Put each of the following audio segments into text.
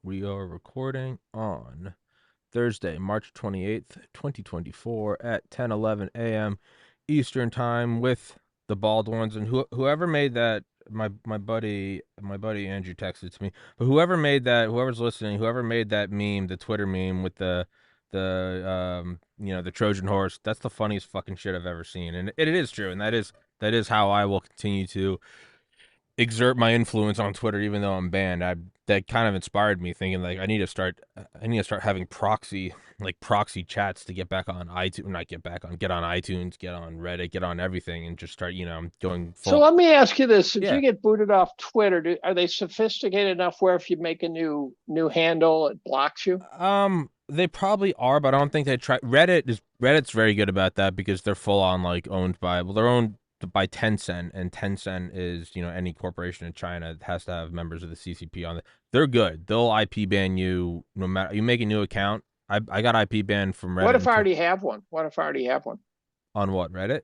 We are recording on Thursday, March 28th, 2024 at 10:11 a.m. Eastern Time with the bald ones and whoever made that my buddy Andrew texted to me. But whoever's listening, whoever made that meme, the Twitter meme with the Trojan horse, that's the funniest fucking shit I've ever seen. And it is true, and that is how I will continue to exert my influence on Twitter, even though I'm banned. That kind of inspired me, thinking like I need to start having proxy chats to get back on iTunes, not get on iTunes, get on Reddit, get on everything, and just start going So full. let me ask you this: if Yeah. you get booted off Twitter, are they sophisticated enough where if you make a new handle, it blocks you? They probably are, but I don't think they try. Reddit's very good about that because they're full on like they're owned by Tencent, and Tencent is any corporation in China has to have members of the CCP on it. They're good. They'll IP ban you no matter you make a new account. I got IP banned from Reddit What if I already have one? What if I already have one? on what Reddit?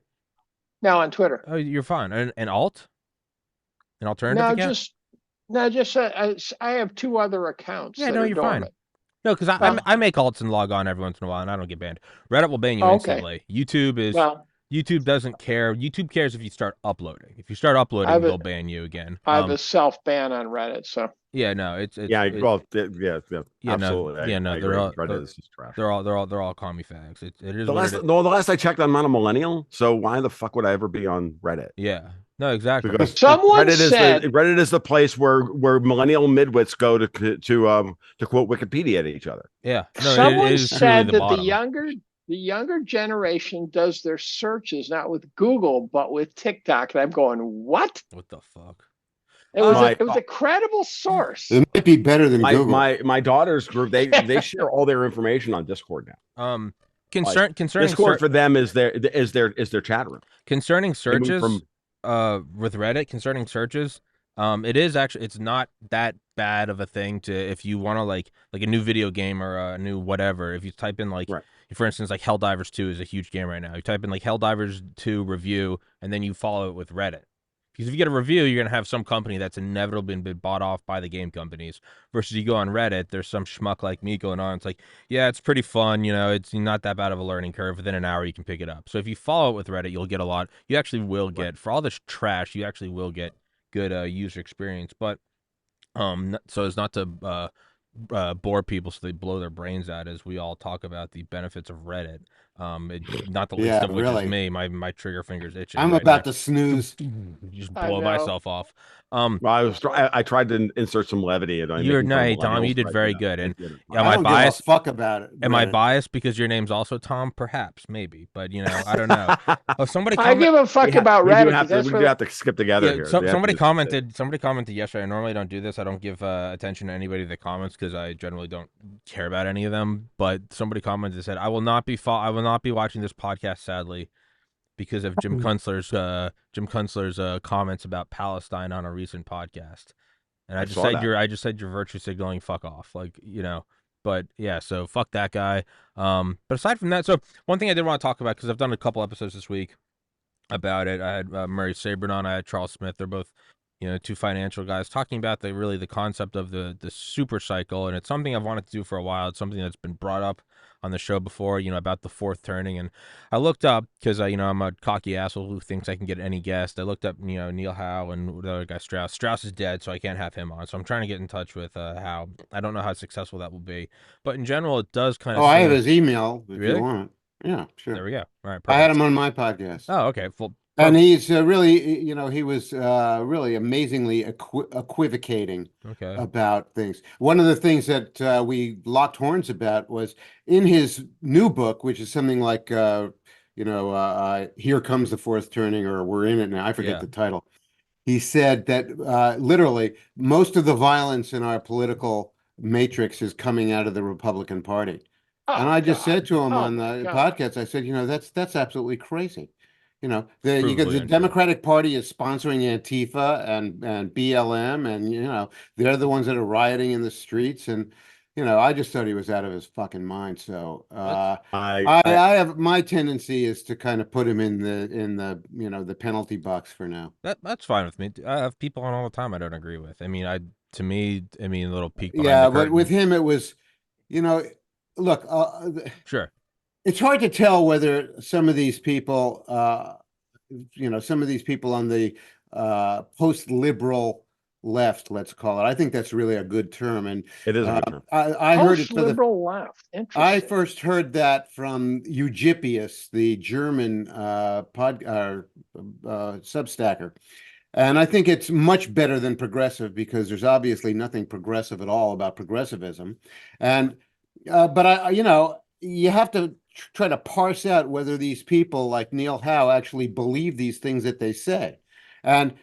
Now on Twitter. Oh, you're fine. An alternative Now account. just now just I have two other accounts Yeah, that no, are you're fine. dormant. No, because Well, I make alts and log on every once in a while, and I don't get banned. Reddit will ban you okay. instantly. Well, YouTube doesn't care. YouTube cares if you start uploading. If you start I have uploading, a they'll ban you again. I have a self ban on Reddit. So Yeah, no, Yeah, yeah, yeah, no, absolutely. yeah, no, I agree. Reddit is just trash. they're all commie fags. It is The what last, it is. no, the last I checked, I'm not a millennial, so why the fuck would I ever be on Reddit? Yeah, no, exactly. Because someone said Reddit is the place where millennial midwits go to quote Wikipedia at each other. Yeah, no, it someone is truly said the that bottom. the younger generation does their searches not with Google but with TikTok, and I'm going, what? What the fuck? My It was a credible source. It might be better than Google. my daughter's group, they share all their information on Discord now. Um, Like concerning Discord for them is their chat room. concerning They moved searches, from with Reddit concerning searches, it is actually it's not that bad of a thing to if you want to like a new video game or a new whatever. If you type in like, right. for instance, like Helldivers 2 is a huge game right now. You type in like Helldivers 2 review, and then you follow it with Reddit. Because if you get a review, you're gonna have some company that's inevitably been bought off by the game companies. Versus you go on Reddit, there's some schmuck like me going on. It's like, yeah, it's pretty fun. It's not that bad of a learning curve. Within an hour, you can pick it up. So if you follow it with Reddit, you'll get a lot. You actually will get for all this trash. You actually will get good user experience. But so as not to bore people so they blow their brains out as we all talk about the benefits of Reddit. Not the least Yeah, of which is really. me. My trigger finger's itching. I'm right about now. to snooze. Just I blow know. myself off. Well, I tried to insert some levity and You're making fun of hey Tom, you millennials, did but, very good. And am I I don't give a biased? fuck about it. Am I Reddit. biased because your name's also Tom? Perhaps, maybe, but I don't know. Oh, somebody I comment. give a fuck about Reddit because that's we do where have to skip together Yeah, here. somebody commented. Somebody commented yesterday. I normally don't do this. I don't give attention to anybody that comments because I generally don't care about any of them. But somebody commented and said, "I will not be watching this podcast, sadly, because of Jim Kunstler's comments about Palestine on a recent podcast." And I just said you're virtue signaling. Fuck off, But yeah, so fuck that guy. But aside from that, so one thing I did want to talk about because I've done a couple episodes this week about it. I had Murray Sabrin on. I had Charles Smith. They're both, two financial guys talking about the concept of the super cycle, and it's something I've wanted to do for a while. It's something that's been brought up on the show before, about the fourth turning. And I looked up because I'm a cocky asshole who thinks I can get any guest. I looked up, Neil Howe and the other guy Strauss. Strauss is dead, so I can't have him on. So I'm trying to get in touch with Howe. I don't know how successful that will be, but in general, it does kind of. Oh, I have his email if Really? you want. Yeah, sure. There we go. All right, I had perfect. him on my podcast. Oh, okay. Well, And he's really, he was really amazingly equivocating okay. about things. One of the things that we locked horns about was in his new book, which is something like, Here Comes the Fourth Turning, or We're in It Now. I forget Yeah. the title. He said that literally most of the violence in our political matrix is coming out of the Republican Party. And I just said to him on the podcast, I said, that's absolutely crazy. You got the Democratic Party is sponsoring Antifa and BLM, and they're the ones that are rioting in the streets, and I just thought he was out of his fucking mind. So I have my tendency is to kind of put him in the penalty box for now. That's fine with me. I have people on all the time I don't agree with. I mean, to me, I mean, a little peek behind Yeah, the but with curtain. him, it was, you know, look, Sure. it's hard to tell whether some of these people, some of these people on the post-liberal left, let's call it. I think that's really a good term. And It is a good term. I heard it Post-liberal left. I Interesting. first heard that from Eugipius, the German Substacker. And I think it's much better than progressive because there's obviously nothing progressive at all about progressivism. And but you have to try to parse out whether these people like Neil Howe actually believe these things that they say. And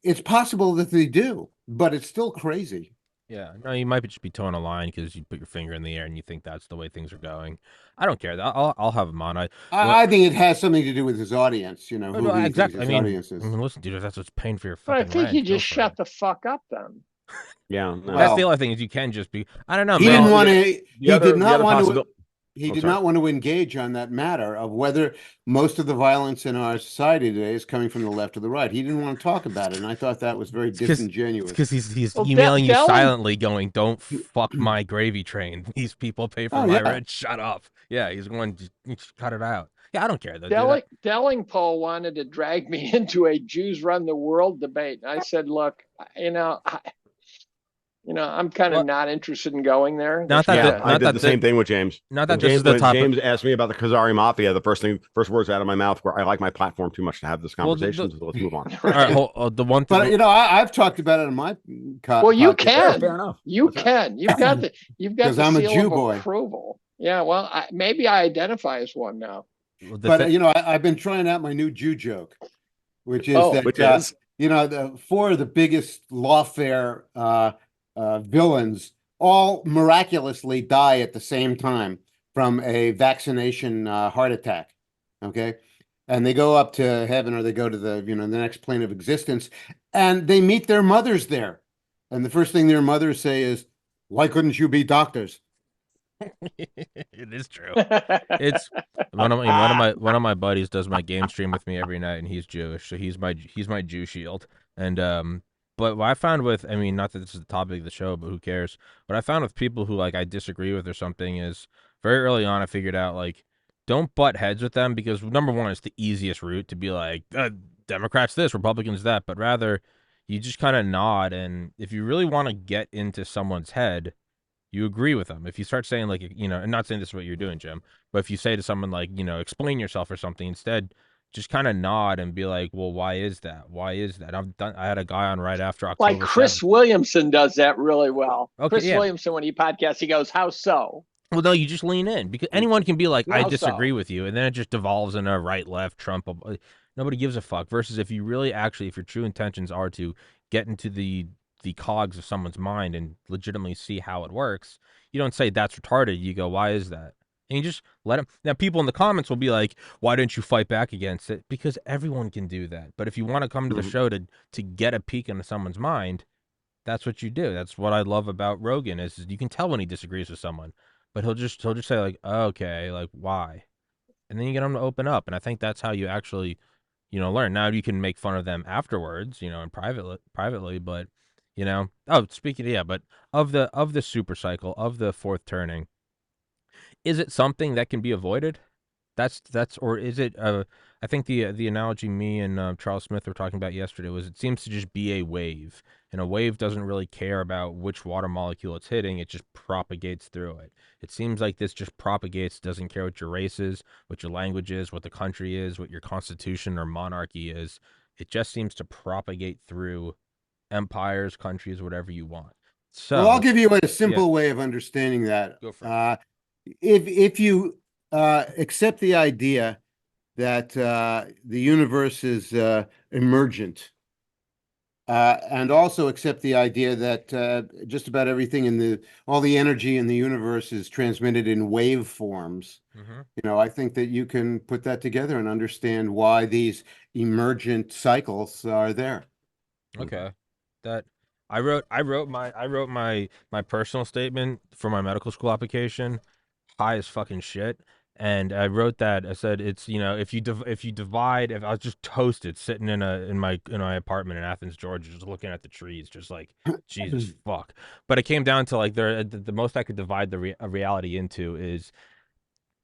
it's possible that they do, but it's still crazy. Yeah, no, you might just be towing a line because you put your finger in the air and you think that's the way things are going. I don't care. I'll have him on. I think it has something to do with his audience, Oh, who no, he thinks exactly. I his mean, audience is. listen, dude, if that's what's paying for your But I fucking think you rent, go just for shut it. the fuck up then. Yeah, no. That's the Well, other thing is you can just be. I don't know, he man. didn't want to. the He other did the not other want to. possibility. He Oh, did sorry. not want to engage on that matter of whether most of the violence in our society today is coming from the left or the right. He didn't want to talk about it, and I thought that was very It's disingenuous. because he's Well, emailing you Delling, silently, going, "Don't fuck my gravy train. These people pay for Oh my yeah, rent. Shut up." Yeah, he's going, just cut it out. Yeah, I don't care though, dude. Dellingpole wanted to drag me into a Jews run the world debate. And I said, look, I'm kind of Well, not interested in going there. not There's that, Yeah, kind I of, did the same thing with James. not When that this is James the when topic. James asked me about the Khazari Mafia, the first words out of my mouth were, "I like my platform too much to have this Well, conversation, so let's move on." all right, the one thing. but I've talked about it on my well, you podcast Fair can, enough. you That's right. can, you've got because the I'm a seal Jew of boy. approval. Yeah. Well, maybe I identify as one now. But I've been trying out my new Jew joke, which is Oh, that Which is the four of the biggest lawfare villains all miraculously die at the same time from a vaccination heart attack. Okay. And they go up to heaven or they go to the next plane of existence and they meet their mothers there. And the first thing their mothers say is, "Why couldn't you be doctors?" It is true. It's one of my buddies does my game stream with me every night, and he's Jewish, so he's my Jew shield. And but what I found with, I mean, not that this is the topic of the show, but who cares? What I found with people who like I disagree with or something is very early on I figured out like don't butt heads with them because number one, it's the easiest route to be like Democrats this, Republicans that, but rather you just kind of nod, and if you really want to get into someone's head you agree with them. If you start saying like, and not saying this is what you're doing, Jim, but if you say to someone like, explain yourself or something, instead just kind of nod and be like, well, why is that? Why is that? I had a guy on right after like October Chris 7th. Williamson does that really well. Okay, Chris yeah. Williamson, when he podcasts, he goes, "How so?" Well, no, you just lean in because anyone can be like, I How disagree so? with you. And then it just devolves in a right, left, Trump. Nobody gives a fuck. Versus if you really actually, if your true intentions are to get into the cogs of someone's mind and legitimately see how it works, you don't say that's retarded. You go, why is that? And you just let them. Now, people in the comments will be like, why didn't you fight back against it? Because everyone can do that. But if you want to come to the show to get a peek into someone's mind, that's what you do. That's what I love about Rogan is you can tell when he disagrees with someone, but he'll just say like, oh, okay, like why, and then you get him to open up, and I think that's how you actually, learn. Now you can make fun of them afterwards, and privately, but oh, speaking of, yeah, but of the super cycle of the fourth turning, is it something that can be avoided? That's or is it? I think the analogy me and Charles Smith were talking about yesterday was it seems to just be a wave, and a wave doesn't really care about which water molecule it's hitting; it just propagates through it. It seems like this just propagates, doesn't care what your race is, what your language is, what the country is, what your constitution or monarchy is. It just seems to propagate through empires, countries, whatever you want. Well, I'll So give you a yeah, simple way of understanding that. go for it. If you accept the idea that the universe is emergent, and also accept the idea that just about everything all the energy in the universe is transmitted in wave forms. Mm-hmm. I think that you can put that together and understand why these emergent cycles are there. Okay. That I wrote my personal statement for my medical school application high as fucking shit. And I wrote that. I said it's, if you divide, if I was just toasted sitting in my apartment in Athens, Georgia, just looking at the trees, just like Jesus fuck. But it came down to like the most I could divide a reality into is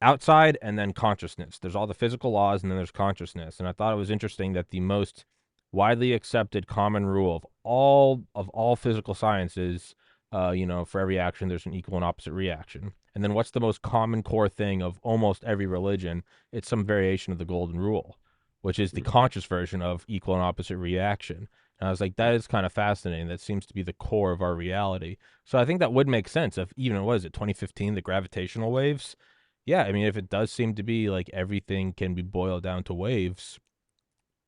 outside and then consciousness. There's all the physical laws and then there's consciousness. And I thought it was interesting that the most widely accepted common rule of all physical sciences, for every action there's an equal and opposite reaction. And then what's the most common core thing of almost every religion? It's some variation of the golden rule, which is the conscious version of equal and opposite reaction. And I was like, that is kind of fascinating. That seems to be the core of our reality. So I think that would make sense if even, what is it, 2015, the gravitational waves? Yeah, I mean, if it does seem to be like everything can be boiled down to waves,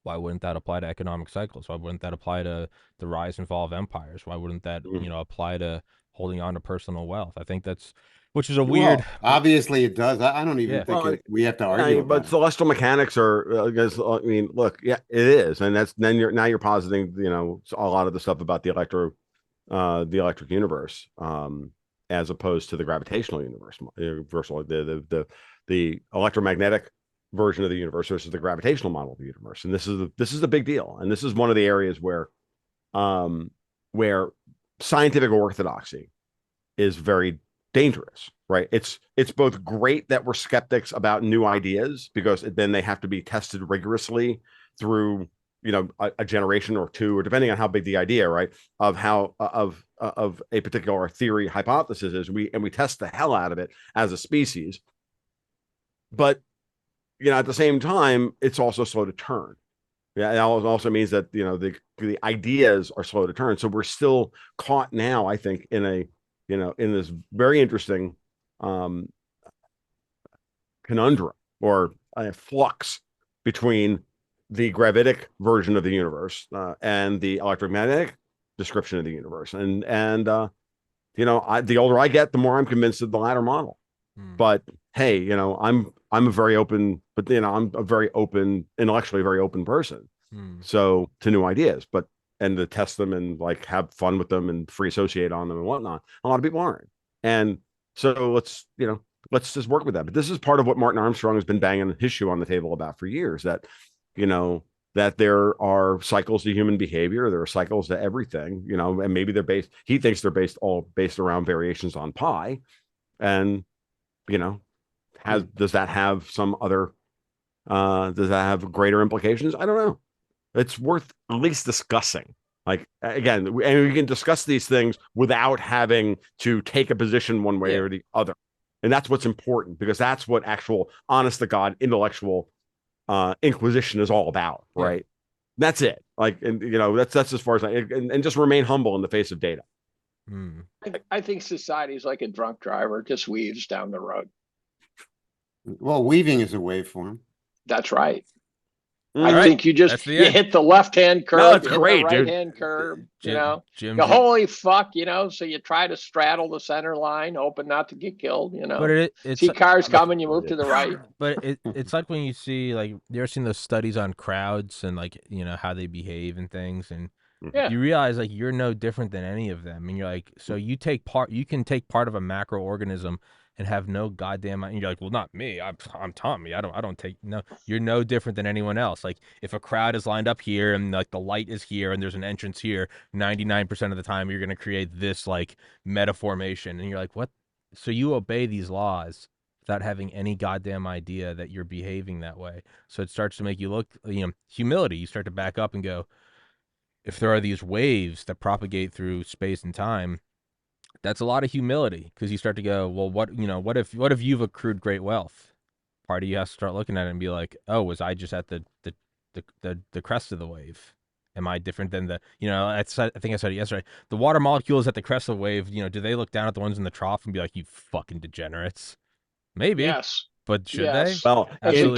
why wouldn't that apply to economic cycles? Why wouldn't that apply to the rise and fall of empires? Why wouldn't that, apply to holding on to personal wealth? I think which is a weird. Well, obviously it does. I don't even Yeah. think we have to argue I mean, about but it. celestial mechanics are, I mean, look, yeah, it is, and you're positing, a lot of the stuff about the electric universe, as opposed to the gravitational universal, the electromagnetic version of the universe versus the gravitational model of the universe, and this is a big deal, and this is one of the areas where scientific orthodoxy is very dangerous, right? It's both great that we're skeptics about new ideas because then they have to be tested rigorously through a generation or two, or depending on how big the idea, right, of how of a particular theory hypothesis is. We test the hell out of it as a species, but at the same time, it's also slow to turn. Yeah, it also means that the ideas are slow to turn. So we're still caught now, I think, in in this very interesting conundrum or flux between the gravitic version of the universe and the electromagnetic description of the universe. And the older I get, the more I'm convinced of the latter model. But hey, I'm a very open, but I'm a very open, intellectually very open person. So to new ideas, and to test them and like have fun with them and free associate on them and whatnot. A lot of people aren't. And so let's just work with that. But this is part of what Martin Armstrong has been banging his shoe on the table about for years, that, that there are cycles to human behavior. There are cycles to everything, and maybe he thinks they're based around variations on pi. And, does that have some other, does that have greater implications? I don't know. It's worth at least discussing. Like, again, and we can discuss these things without having to take a position one way or the other. And that's what's important, because that's what actual honest to God intellectual inquisition is all about, right? That's it. Like, and that's as far as and just remain humble in the face of data. I think society is like a drunk driver, just weaves down the road. Well, weaving is a waveform. That's right. I think you hit the left-hand curve, no, it's great, the right-hand curve, Jim, holy fuck, so you try to straddle the center line, hoping not to get killed, But it's see cars coming, you move to the right. But it's like when you see, like, you ever seen those studies on crowds and, like, how they behave and things, and you realize, like, you're no different than any of them, and you're like, so you can take part of a macroorganism and have no goddamn, and you're like, well, not me, I'm Tommy, I don't take, no, you're no different than anyone else. Like, if a crowd is lined up here and like the light is here and there's an entrance here, 99% of the time you're going to create this like meta formation, and you're like, what? So you obey these laws without having any goddamn idea that you're behaving that way. So it starts to make you look, humility, you start to back up and go, if there are these waves that propagate through space and time, that's a lot of humility, because you start to go, well, what if you've accrued great wealth? Part of you has to start looking at it and be like, oh, was I just at the crest of the wave? Am I different than I think I said it yesterday. The water molecules at the crest of the wave, do they look down at the ones in the trough and be like, you fucking degenerates? Maybe. Yes. But should they? Well, as a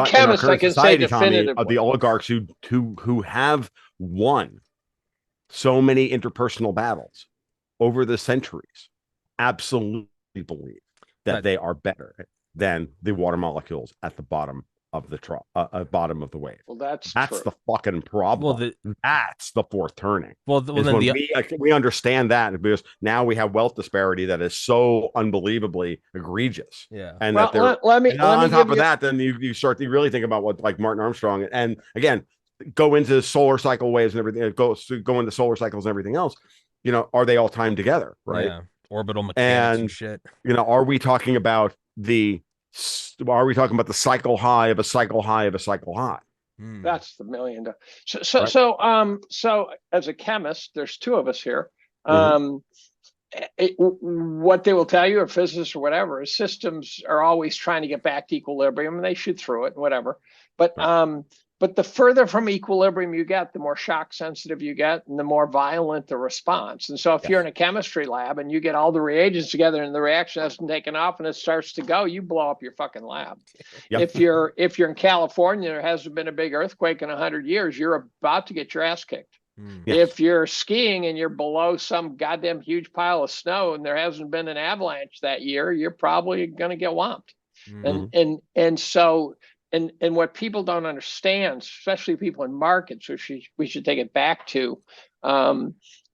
chemist, I can say definitively, of the oligarchs who have won so many interpersonal battles over the centuries, absolutely believe that they are better than the water molecules at the bottom of the bottom of the wave. Well, that's That's true. the fucking problem. Well, that's the fourth turning. Well, Is then when we understand that, because now we have wealth disparity that is so unbelievably egregious. Yeah. And well, that let me on top give of you... that, then you start to really think about what, like Martin Armstrong, and again, go into solar cycle waves and everything, go into solar cycles and everything else. Are they all timed together, right? Yeah. Orbital mechanics and shit. Are we talking about the cycle high of a cycle high of a cycle high? That's the $1 million. So as a chemist, there's two of us here. What they will tell you, or physicists or whatever, is systems are always trying to get back to equilibrium, and they shoot through it and whatever. But the further from equilibrium you get, the more shock sensitive you get, and the more violent the response. And so if you're in a chemistry lab and you get all the reagents together and the reaction hasn't taken off and it starts to go, you blow up your fucking lab. Yep. If you're in California, there hasn't been a big earthquake in 100 years, you're about to get your ass kicked. Yes. If you're skiing and you're below some goddamn huge pile of snow and there hasn't been an avalanche that year, you're probably going to get whomped. And what people don't understand, especially people in markets, which we should take it back to,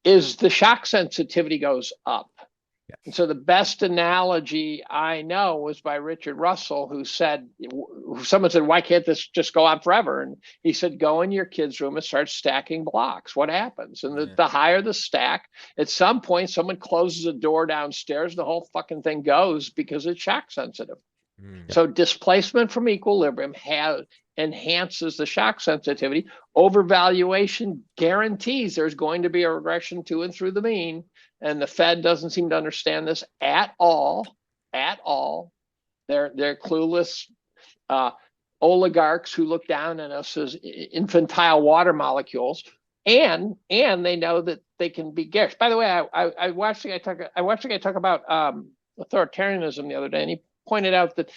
is the shock sensitivity goes up. Yes. And so the best analogy I know was by Richard Russell, who said, someone said, why can't this just go on forever? And he said, go in your kid's room and start stacking blocks. What happens? And the higher the stack, at some point, someone closes a door downstairs, the whole fucking thing goes because it's shock sensitive. So displacement from equilibrium enhances the shock sensitivity. Overvaluation guarantees there's going to be a regression to and through the mean. And the Fed doesn't seem to understand this at all. They're clueless oligarchs who look down on us as infantile water molecules. And they know that they can be garish. By the way, I watched a guy talk about authoritarianism the other day, and he pointed out that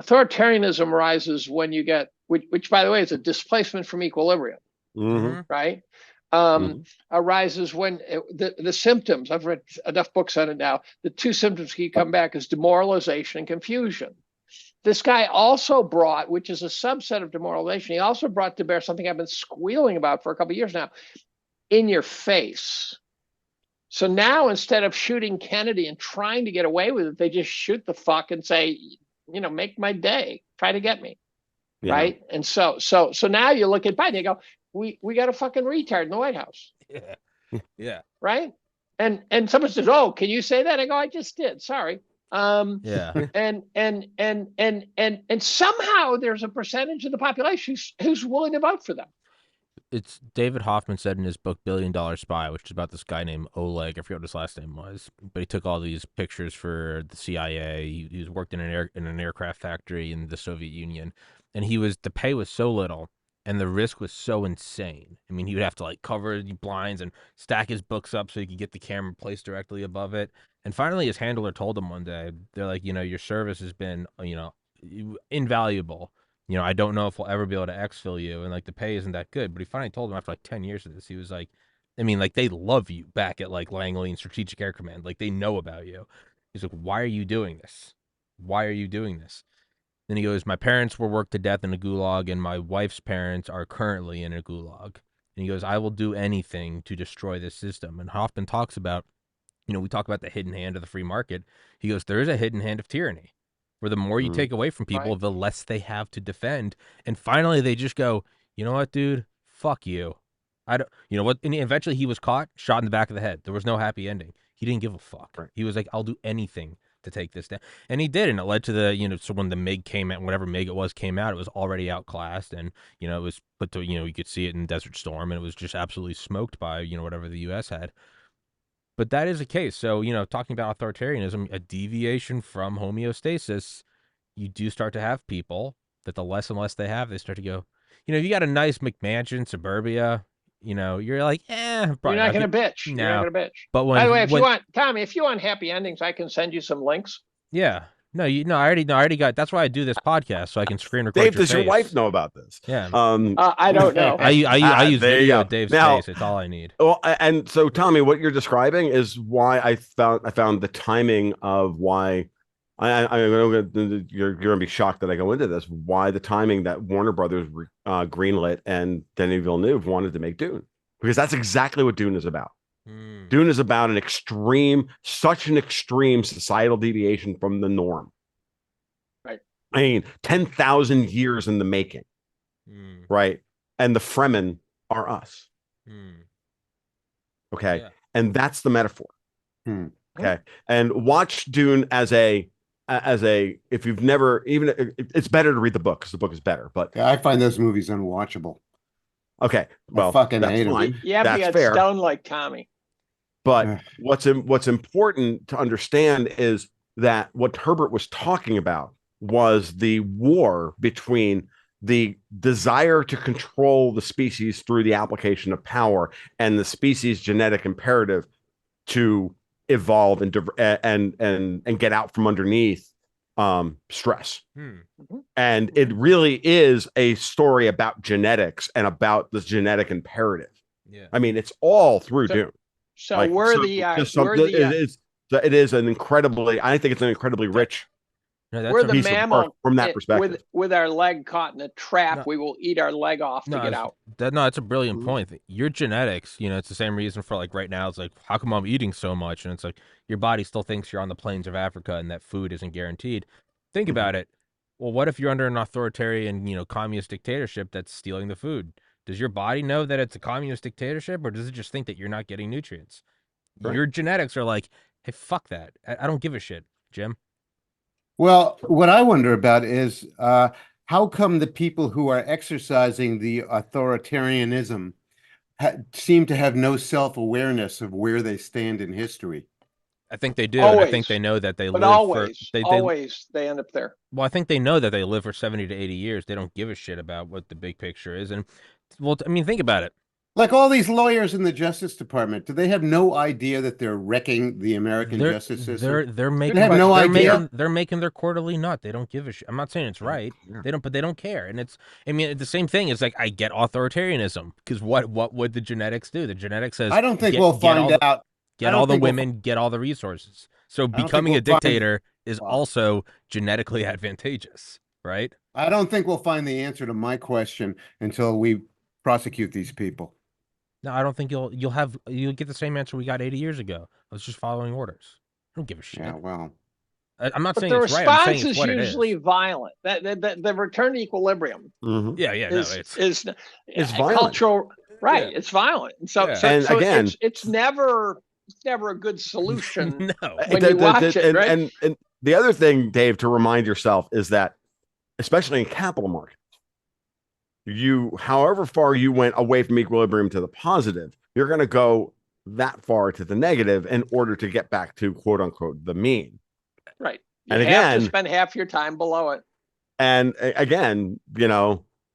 authoritarianism rises when you get, which by the way is a displacement from equilibrium, right? Arises when the symptoms, I've read enough books on it now, the two symptoms keep come back is demoralization and confusion. This guy also brought, which is a subset of demoralization, he also brought to bear something I've been squealing about for a couple of years now, in your face. So now instead of shooting Kennedy and trying to get away with it, they just shoot the fuck and say, make my day, try to get me, right? And so now you look at Biden, you go, we got a fucking retard in the White House. Yeah. Right? And someone says, oh, can you say that? I go, I just did. Sorry. And somehow there's a percentage of the population who's willing to vote for them. It's David Hoffman said in his book $1 Billion Spy, which is about this guy named Oleg. I forget what his last name was, but he took all these pictures for the CIA. He worked in an aircraft factory in the Soviet Union, and the pay was so little and the risk was so insane. I mean, he would have to cover the blinds and stack his books up so he could get the camera placed directly above it. And finally, his handler told him one day, they're like, your service has been, invaluable. I don't know if we'll ever be able to exfil you, and the pay isn't that good. But he finally told him after 10 years of this, he was like, they love you back at Langley and Strategic Air Command. They know about you. He's like, why are you doing this? Why are you doing this? Then he goes, my parents were worked to death in a gulag, and my wife's parents are currently in a gulag. And he goes, I will do anything to destroy this system. And Hoffman talks about, we talk about the hidden hand of the free market. He goes, there is a hidden hand of tyranny, where the more you take away from people, the less they have to defend. And finally, they just go, you know what, dude? Fuck you. I don't, you know what? And eventually he was caught, shot in the back of the head. There was no happy ending. He didn't give a fuck. Right. He was like, I'll do anything to take this down. And he did. And it led to the, so when the MiG came out, whatever MiG it was came out, it was already outclassed. And, it was put to, you could see it in Desert Storm, and it was just absolutely smoked by, whatever the U.S. had. But that is the case. So, talking about authoritarianism, a deviation from homeostasis, you do start to have people that the less and less they have, they start to go, you got a nice McMansion, suburbia, you're like, you're not going to bitch. No. You're not going to bitch. But by the way, if you want happy endings, I can send you some links. Yeah. No, I already got. That's why I do this podcast, so I can screen record. Dave, does your wife know about this? Yeah. I don't know. I use video of Dave's face. It's all I need. Well, and so Tommy, what you're describing is why I found the timing of why you're going to be shocked that I go into this. Why the timing that Warner Brothers greenlit and Denis Villeneuve wanted to make Dune, because that's exactly what Dune is about. Dune is about such an extreme societal deviation from the norm. Right. I mean, 10,000 years in the making. Right. And the Fremen are us. Okay. Yeah. And that's the metaphor. Okay. And watch Dune as a if you've never, even it's better to read the book because the book is better, but Yeah, I find those movies unwatchable. Okay, well, fucking that's hate 'em. fine. You have to That's get fair. stoned like Tommy. But what's important to understand is that what Herbert was talking about was the war between the desire to control the species through the application of power and the species' genetic imperative to evolve and get out from underneath stress. And it really is a story about genetics and about this genetic imperative. Yeah. I mean, it's all through Dune. So Like, it is an incredibly, I think it's an incredibly rich we're the piece of mammal work from that perspective. with our leg caught in a trap. We will eat our leg off to get out. That's a brilliant point. Your genetics, it's the same reason for, like, right now, it's like, how come I'm eating so much? And it's like, your body still thinks you're on the plains of Africa and that food isn't guaranteed. Think about it. Well, what if you're under an authoritarian, communist dictatorship that's stealing the food? Does your body know that it's a communist dictatorship, or does it just think that you're not getting nutrients? Right. Your genetics are like, hey, fuck that. I don't give a shit, Jim. Well, what I wonder about is how come the people who are exercising the authoritarianism seem to have no self-awareness of where they stand in history? I think they do. And I think they know that they live they end up there. Well, I think they know that they live for 70 to 80 years. They don't give a shit about what the big picture is. And, well, I mean, think about it. Like all these lawyers in the Justice Department, do they have no idea that they're wrecking the American justice system? They're making. They have no idea. They're making their quarterly nut. They don't give a shit. I'm not saying it's right. Yeah. But they don't care. And the same thing is, like, I get authoritarianism because what would the genetics do? The genetics says, I don't think we'll find out. Get all the women, get all the resources. So becoming a dictator is also genetically advantageous, right? I don't think we'll find the answer to my question until we prosecute these people. No, I don't think you'll get the same answer we got 80 years ago. I was just following orders. I don't give a shit. Yeah, well, I'm not saying it's right. I'm saying it's what it is. The response is usually violent. The return to equilibrium. Mm-hmm. Yeah. Is violent. Cultural, right? Yeah. It's violent. And so again, it's never a good solution. No, when you watch it, right? And the other thing, Dave, to remind yourself is that, especially in capital markets, however far you went away from equilibrium to the positive, you're going to go that far to the negative in order to get back to quote unquote the mean. Right. You have to spend half your time below it. And again,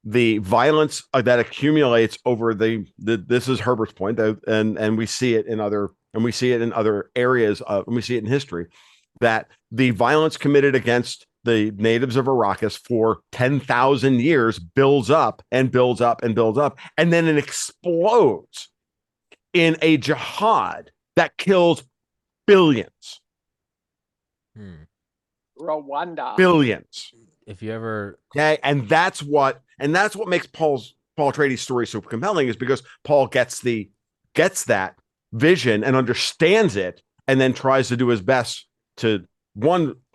the violence that accumulates over this is Herbert's point, and we see it in other areas and we see it in history, that the violence committed against the natives of Arrakis for 10,000 years builds up and builds up and builds up. And then it explodes in a jihad that kills billions. Rwanda. Billions. If you ever. Okay. And that's what makes Paul Atreides' story so compelling, is because Paul gets that vision and understands it and then tries to do his best to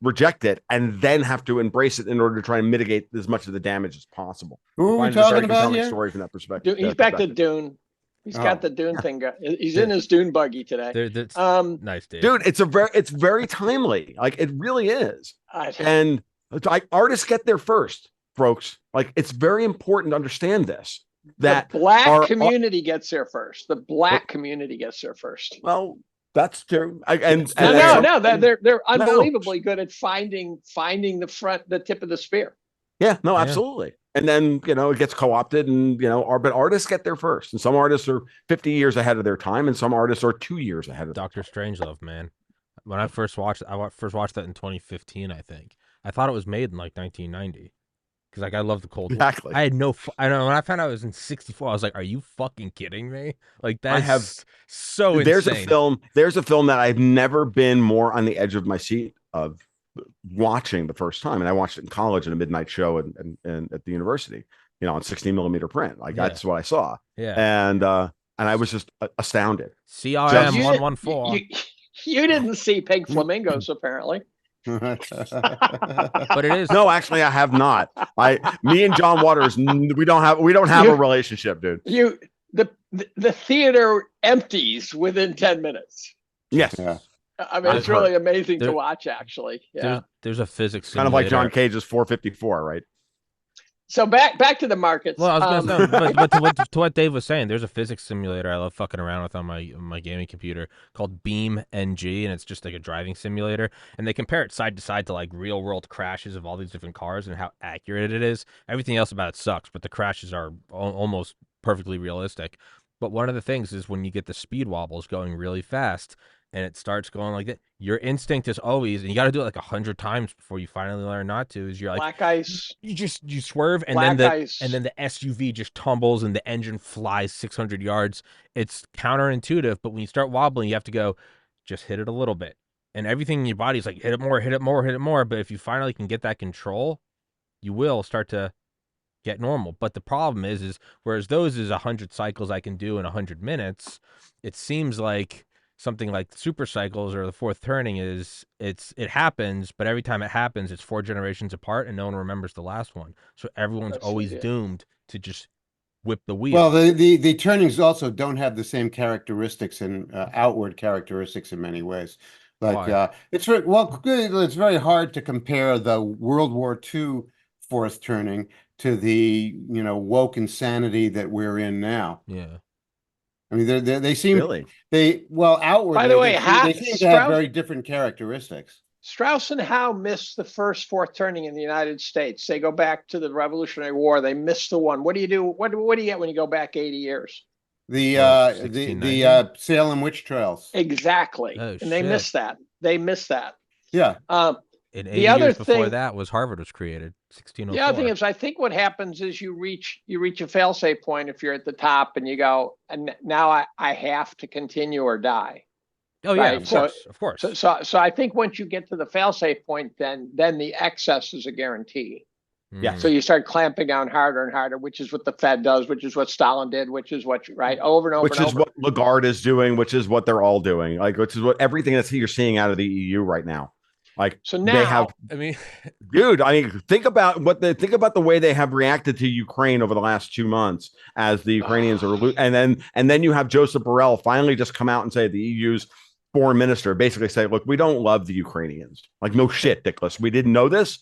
reject it and then have to embrace it in order to try and mitigate as much of the damage as possible. Who are we talking about here? Story from that perspective. He's back to Dune. He's got the Dune thing. He's in his Dune buggy today. Nice, Dave. Dude, it's very timely. Like, it really is. And artists get there first, folks. Like, it's very important to understand this. That the black community gets there first. The black community gets there first. Well, that's true. They're unbelievably good at finding the tip of the spear. Yeah, no, absolutely. And then, it gets co-opted and, but artists get there first. And some artists are 50 years ahead of their time and some artists are 2 years ahead of Dr. Strangelove, man. When I first watched that in 2015, I think. I thought it was made in like 1990. Because, like, I love the Cold War. Exactly. I know. When I found out it was in 64, I was like, are you fucking kidding me? Like, that's so insane. There's a film that I've never been more on the edge of my seat of watching the first time, and I watched it in college in a midnight show and at the university, on 16 millimeter print. Like that's what I saw. Yeah. And I was just astounded. CRM 114. You didn't see pink flamingos, apparently. But it is no, actually, I have not. Me and John Waters, we don't have a relationship, dude. The theater empties within 10 minutes. Yes. Yeah. I mean, it's really amazing to watch, actually. Yeah. There's a physics kind simulator. of like John Cage's 454, right? So back to the markets. Well, I was gonna say, but to what Dave was saying, there's a physics simulator I love fucking around with on my gaming computer called Beam NG, and it's just like a driving simulator. And they compare it side to side to like real world crashes of all these different cars and how accurate it is. Everything else about it sucks, but the crashes are almost perfectly realistic. But one of the things is when you get the speed wobbles going really fast and it starts going like that, your instinct is always, and you got to do it like 100 times before you finally learn not to, is you're like, black ice. You swerve and black then ice. the SUV just tumbles and the engine flies 600 yards. It's counterintuitive, but when you start wobbling, you have to go, just hit it a little bit. And everything in your body is like, hit it more, hit it more, hit it more. But if you finally can get that control, you will start to get normal. But the problem is whereas those is 100 cycles I can do in 100 minutes, it seems like something like the super cycles or the fourth turning it happens, but every time it happens, it's 4 generations apart and no one remembers the last one. So everyone's always doomed to just whip the wheel. Well, the turnings also don't have the same characteristics and outward characteristics in many ways. Like it's very hard to compare the World War II fourth turning to the woke insanity that we're in now. Yeah. I mean, they seem really outwardly. By the way, they seem to have very different characteristics. Strauss and Howe missed the first fourth turning in the United States. They go back to the Revolutionary War. They missed the one. What do you do? What do you get when you go back 80 years? The Salem witch trials. Exactly. Oh, and they missed that. They missed that. Yeah. And 80 years before that was Harvard was created, 1604. The other thing is, I think what happens is you reach a fail-safe point if you're at the top and you go, and now I have to continue or die. Oh, right? Yeah, of course. So I think once you get to the fail-safe point, then the excess is a guarantee. Yeah. So you start clamping down harder and harder, which is what the Fed does, which is what Stalin did, which is what over and over. Which is what Lagarde is doing, which is what they're all doing. Like, which is what everything that you're seeing out of the EU right now. Like, so now, they have, dude, think about the way they have reacted to Ukraine over the last 2 months as the Ukrainians are, and then you have Joseph Borrell finally just come out and say the EU's foreign minister basically say, look, we don't love the Ukrainians. Like, no shit, Dickless. We didn't know this.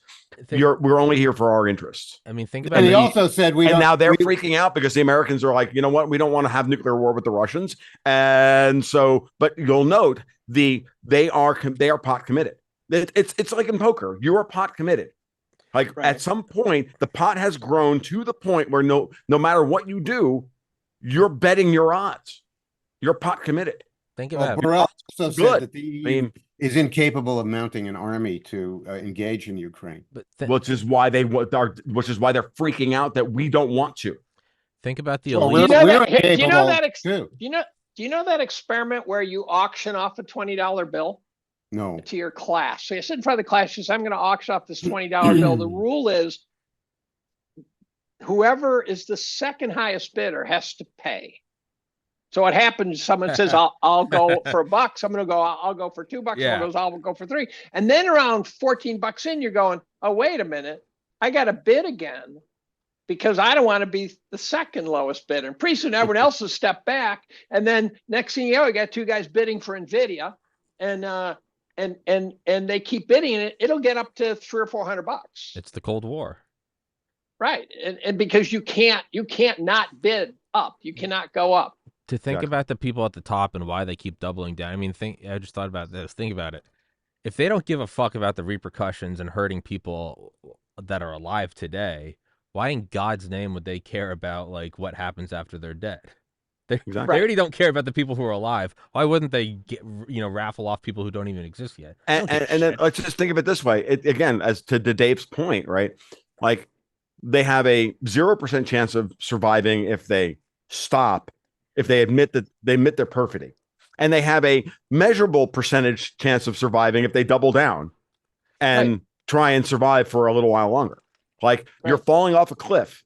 We're only here for our interests. I mean, think about and it. He also said now they're freaking out because the Americans are like, you know what? We don't want to have nuclear war with the Russians. And so, but you'll note they are pot committed. It's like in poker. You are pot committed. Like at some point, the pot has grown to the point where no matter what you do, you're betting your odds. You're pot committed. Think about it. Borrell also said that the EU is incapable of mounting an army to engage in Ukraine, which is why they're freaking out that we don't want to. Think about the elite. Do you know that experiment where you auction off a $20 bill? No. To your class. So you sit in front of the class, you say, I'm going to auction off this $20 bill. The rule is whoever is the second highest bidder has to pay. So what happens, someone says, I'll go for $1. Someone will go, I'll go for $2. Yeah. Someone goes, I'll go for $3. And then around $14 in, you're going, oh, wait a minute. I got to bid again because I don't want to be the second lowest bidder. And pretty soon everyone else has stepped back. And then next thing you know, we got 2 guys bidding for NVIDIA and they keep bidding it. It'll get up to $300 or $400. It's the Cold War. Right. And because you can't not bid up. You cannot go up. To think about the people at the top and why they keep doubling down. I mean, I just thought about this. Think about it. If they don't give a fuck about the repercussions and hurting people that are alive today, why in God's name would they care about like what happens after they're dead? They already don't care about the people who are alive. Why wouldn't they raffle off people who don't even exist yet? And then let's just think of it this way. Again, as to Dave's point, right? Like they have a 0% chance of surviving if they stop. If they admit their perfidy, and they have a measurable percentage chance of surviving if they double down. and try and survive for a little while longer. Like you're falling off a cliff.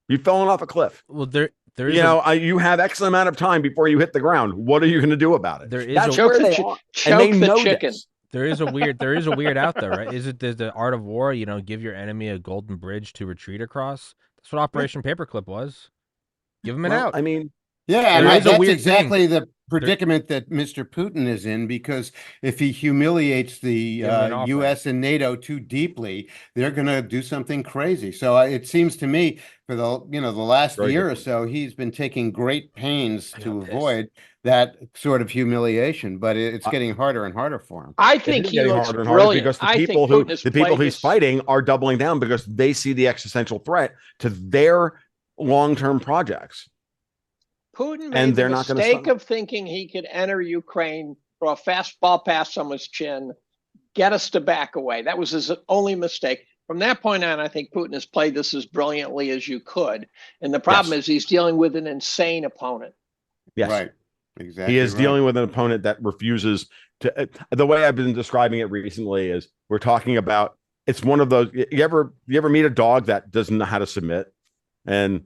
You've fallen off a cliff. Well, there is you have X amount of time before you hit the ground. What are you going to do about it? That's where they are. And they know chicken. This. There is a weird out there, right? Is it the art of war? Give your enemy a golden bridge to retreat across. That's what Operation Paperclip was. Give them an out. I mean, yeah, and that's exactly the predicament that Mr. Putin is in, because if he humiliates the U.S. and NATO too deeply, they're going to do something crazy. So it seems to me, for the last year or so, he's been taking great pains to avoid that sort of humiliation. But it's getting harder and harder for him. I think he looks brilliant because the people he's fighting are doubling down because they see the existential threat to their long-term projects. Putin made the mistake of thinking he could enter Ukraine, throw a fastball past someone's chin, get us to back away. That was his only mistake. From that point on, I think Putin has played this as brilliantly as you could. And the problem is he's dealing with an insane opponent. Yes. Right. Exactly. He is dealing with an opponent that refuses to. The way I've been describing it recently is we're talking about, it's one of those, you ever meet a dog that doesn't know how to submit and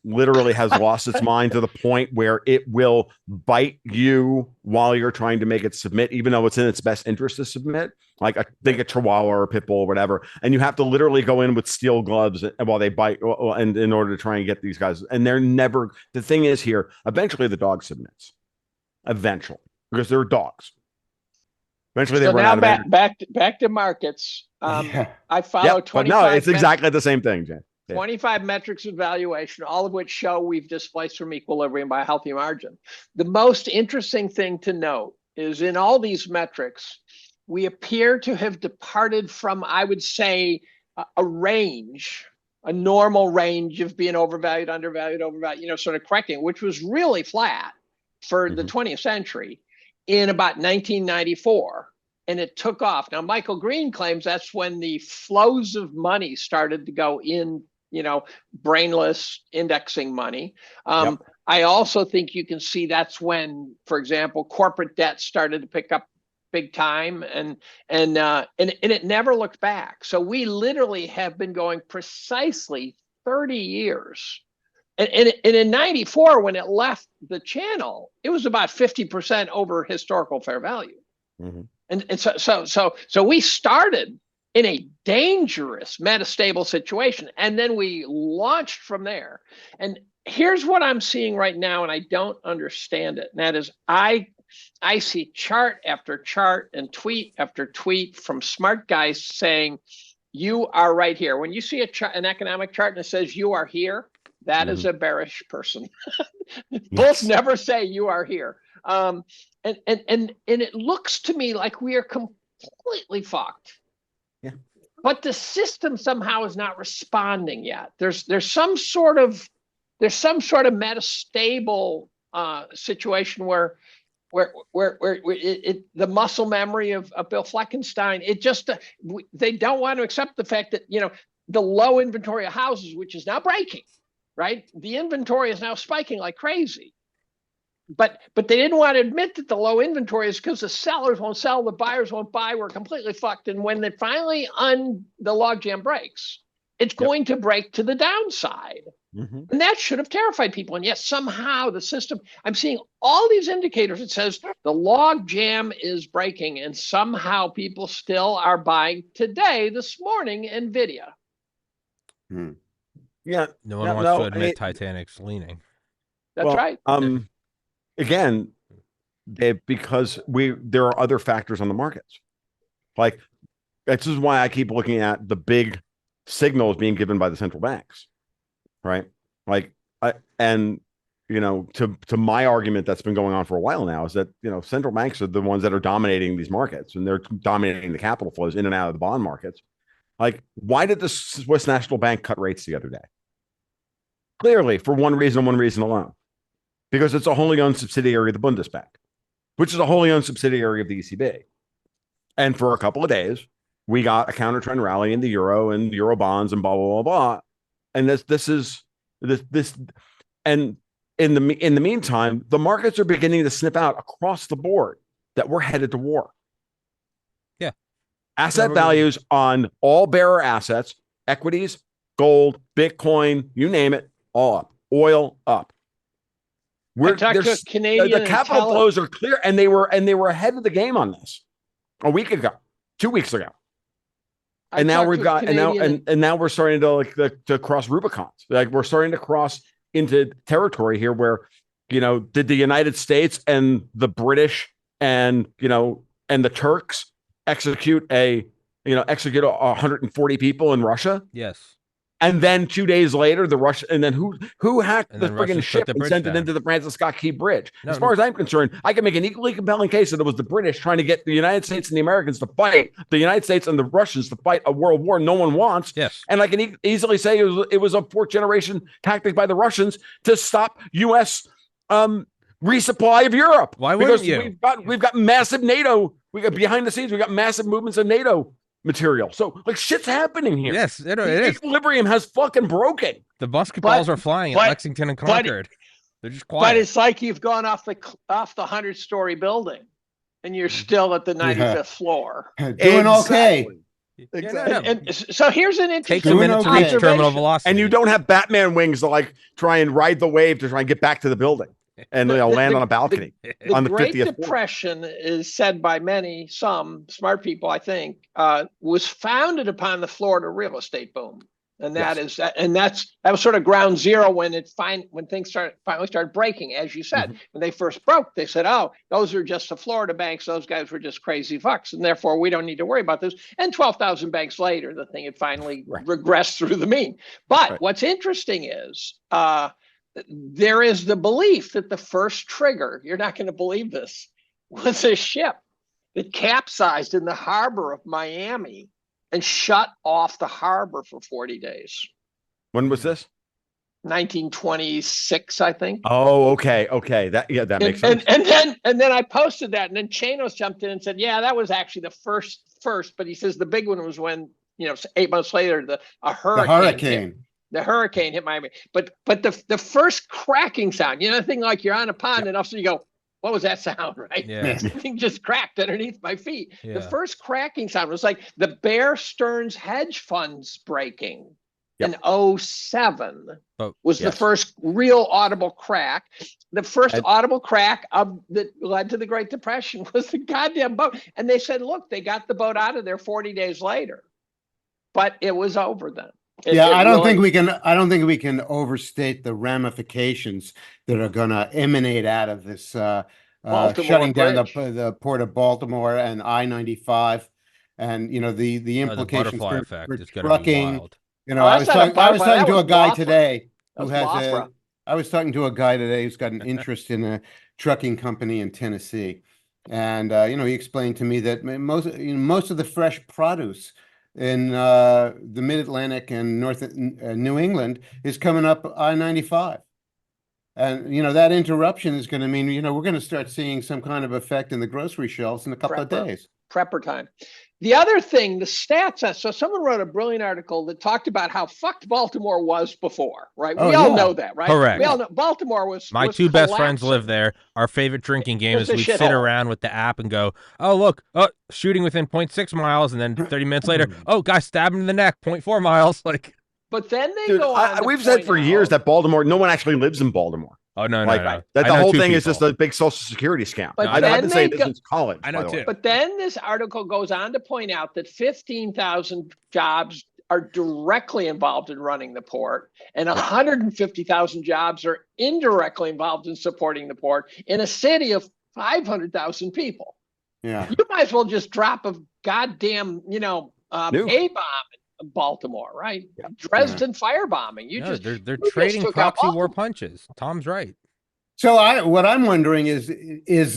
literally has lost its mind to the point where it will bite you while you're trying to make it submit, even though it's in its best interest to submit, like think a Chihuahua or a pit bull or whatever. And you have to literally go in with steel gloves while they bite, and in order to try and get these guys. And the thing is here, eventually the dog submits. Eventually, because they're dogs. Eventually they run out of energy. Back to markets. I follow 25. No, it's exactly the same thing, Jen. 25 metrics of valuation, all of which show we've displaced from equilibrium by a healthy margin. The most interesting thing to note is in all these metrics, we appear to have departed from, I would say, a range, a normal range of being overvalued, undervalued, sort of correcting, which was really flat for the 20th century in about 1994. And it took off. Now, Michael Green claims that's when the flows of money started to go in, brainless indexing money. I also think you can see that's when, for example, corporate debt started to pick up big time, and it never looked back. So we literally have been going precisely 30 years. And in 94, when it left the channel, it was about 50% over historical fair value. And so we started in a dangerous metastable situation, and then we launched from there. And here's what I'm seeing right now, and I don't understand it. And that is, I see chart after chart and tweet after tweet from smart guys saying, you are right here. When you see an economic chart and it says you are here, that is a bearish person. Both never say you are here. And it looks to me like we are completely fucked. But the system somehow is not responding yet. There's some sort of metastable situation where the muscle memory of Bill Fleckenstein, they don't want to accept the fact that the low inventory of houses, which is now breaking, right? The inventory is now spiking like crazy. But they didn't want to admit that the low inventory is because the sellers won't sell, the buyers won't buy. We're completely fucked. And when it finally the logjam breaks, it's going to break to the downside. And that should have terrified people. And yet somehow the system, I'm seeing all these indicators. It says the logjam is breaking, and somehow people still are buying this morning, NVIDIA. Yeah. No one wants to admit Titanic's leaning. That's right. Again, because there are other factors on the markets. Like, this is why I keep looking at the big signals being given by the central banks, right? Like, to my argument that's been going on for a while now is that, central banks are the ones that are dominating these markets, and they're dominating the capital flows in and out of the bond markets. Like, why did the Swiss National Bank cut rates the other day? Clearly, for one reason alone. Because it's a wholly owned subsidiary of the Bundesbank, which is a wholly owned subsidiary of the ECB. And for a couple of days, we got a counter trend rally in the euro and euro bonds and blah, blah, blah, blah. And this. And in the meantime, the markets are beginning to snip out across the board that we're headed to war. Yeah. Asset values on all bearer assets, equities, gold, Bitcoin, you name it, all up. Oil up. I talked to a Canadian. The capital flows are clear, and they were ahead of the game on this a week ago, 2 weeks ago. And now we've got and now we're starting to cross Rubicons. Like we're starting to cross into territory here where, did the United States and the British and and the Turks execute 140 people in Russia? Yes. And then 2 days later, and then who hacked the friggin' ship and sent it into the Francis Scott Key Bridge? As far as I'm concerned, I can make an equally compelling case that it was the British trying to get the United States and the Americans to fight, the United States and the Russians to fight a world war no one wants. Yes. And I can easily say it was a fourth generation tactic by the Russians to stop U.S. Resupply of Europe. Why wouldn't you? We've got massive NATO. We got behind the scenes. We got massive movements of NATO material. So shit's happening here. Yes, it the is. Equilibrium has fucking broken. The basketballs are flying at Lexington and Concord. They're just quiet. But it's like you've gone off the 100-story building, and you're still at the 95th floor. Doing okay. Exactly. And so here's an interesting Takes a minute to reach terminal velocity, and you don't have Batman wings to try and ride the wave to try and get back to the building. And land on a balcony on the Great 50th Depression is said by some smart people, I think, was founded upon the Florida real estate boom, and that was sort of ground zero when things finally started breaking. As you said, when they first broke, they said, "Oh, those are just the Florida banks; those guys were just crazy fucks, and therefore we don't need to worry about this." And 12,000 banks later, the thing had finally regressed through the mean. But what's interesting is. There is the belief that the first trigger, you're not going to believe this, was a ship that capsized in the harbor of Miami and shut off the harbor for 40 days. When was this? 1926, I think. Oh, okay. That makes sense. And then I posted that, and then Chanos jumped in and said, "Yeah, that was actually the first." But he says the big one was when 8 months later a hurricane. The hurricane hit Miami, but the first cracking sound, the thing like you're on a pond and all of a sudden you go, what was that sound, right? Yeah. Something just cracked underneath my feet. Yeah. The first cracking sound was like the Bear Stearns hedge funds breaking in 2007 was the first real audible crack. The first audible crack that led to the Great Depression was the goddamn boat. And they said, look, they got the boat out of there 40 days later, but it was over then. I don't think we can overstate the ramifications that are going to emanate out of this shutting down the port of Baltimore and I-95, and the implications butterfly for effect is going trucking. to be wild. I was talking to a guy today who has I was talking to a guy today who's got an interest in a trucking company in Tennessee, and he explained to me that most of the fresh produce in the Mid-Atlantic and North New England is coming up I-95. And, that interruption is going to mean, we're going to start seeing some kind of effect in the grocery shelves in a couple of days. Prepper time. The other thing, the stats. So someone wrote a brilliant article that talked about how fucked Baltimore was before, right? We all know that, right? Correct. We all know Baltimore was. My two best friends live there. Our favorite drinking game is we sit around with the app and go, oh, look, shooting within 0.6 miles. And then 30 minutes later, guy stabbed him in the neck, 0.4 miles. But then they go on. We've said for years that Baltimore, no one actually lives in Baltimore. Oh, no. That the whole thing is just a big social security scam. But I've been saying this since college. I know too. But then this article goes on to point out that 15,000 jobs are directly involved in running the port, and 150,000 jobs are indirectly involved in supporting the port in a city of 500,000 people. Yeah. You might as well just drop a goddamn, A-bomb in Baltimore, right? Yeah. Dresden firebombing. They're trading proxy war punches. Tom's right. So what I'm wondering is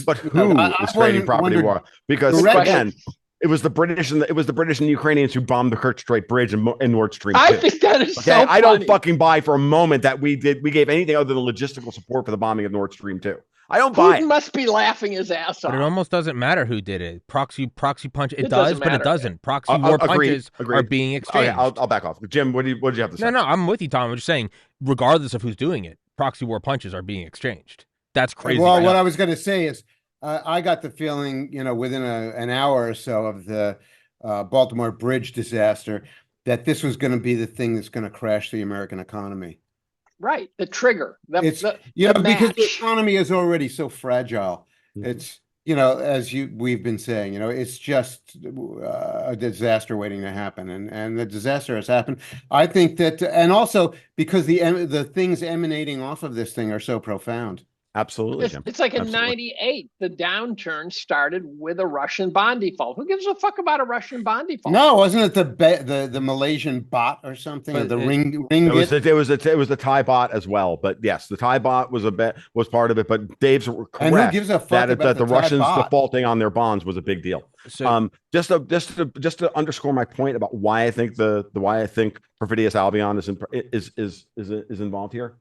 but who is trading property war? Because again, it was the British and the Ukrainians who bombed the Kerch Strait Bridge and Nord Stream 2. I think that is so funny. I don't fucking buy for a moment that we gave anything other than logistical support for the bombing of Nord Stream 2. I don't buy it. Putin must be laughing his ass off. But it almost doesn't matter who did it. Proxy punch. It does, but it doesn't. Proxy war punches are being exchanged. Okay, I'll back off. Jim, what did you have to say? No, I'm with you, Tom. I'm just saying, regardless of who's doing it, proxy war punches are being exchanged. That's crazy. Well, what I was going to say is, I got the feeling, within an hour or so of the Baltimore Bridge disaster, that this was going to be the thing that's going to crash the American economy. Right. The trigger. Because the the match. economy is already so fragile. Mhm. It's, as we've been saying, it's just a disaster waiting to happen, and the disaster has happened. I think that, and also because the things emanating off of this thing are so profound. Absolutely, Jim. It's like in Absolutely. 98, the downturn started with a Russian bond default. Who gives a fuck about a Russian bond default? No, wasn't it the Malaysian bot or something? Or the ringgit? It was the Thai bot as well. But yes, the Thai bot was part of it. But Dave's correct. And who gives a fuck about the Thai Russians bot? defaulting on their bonds was a big deal. So just to underscore my point about why I think Perfidious Albion is involved here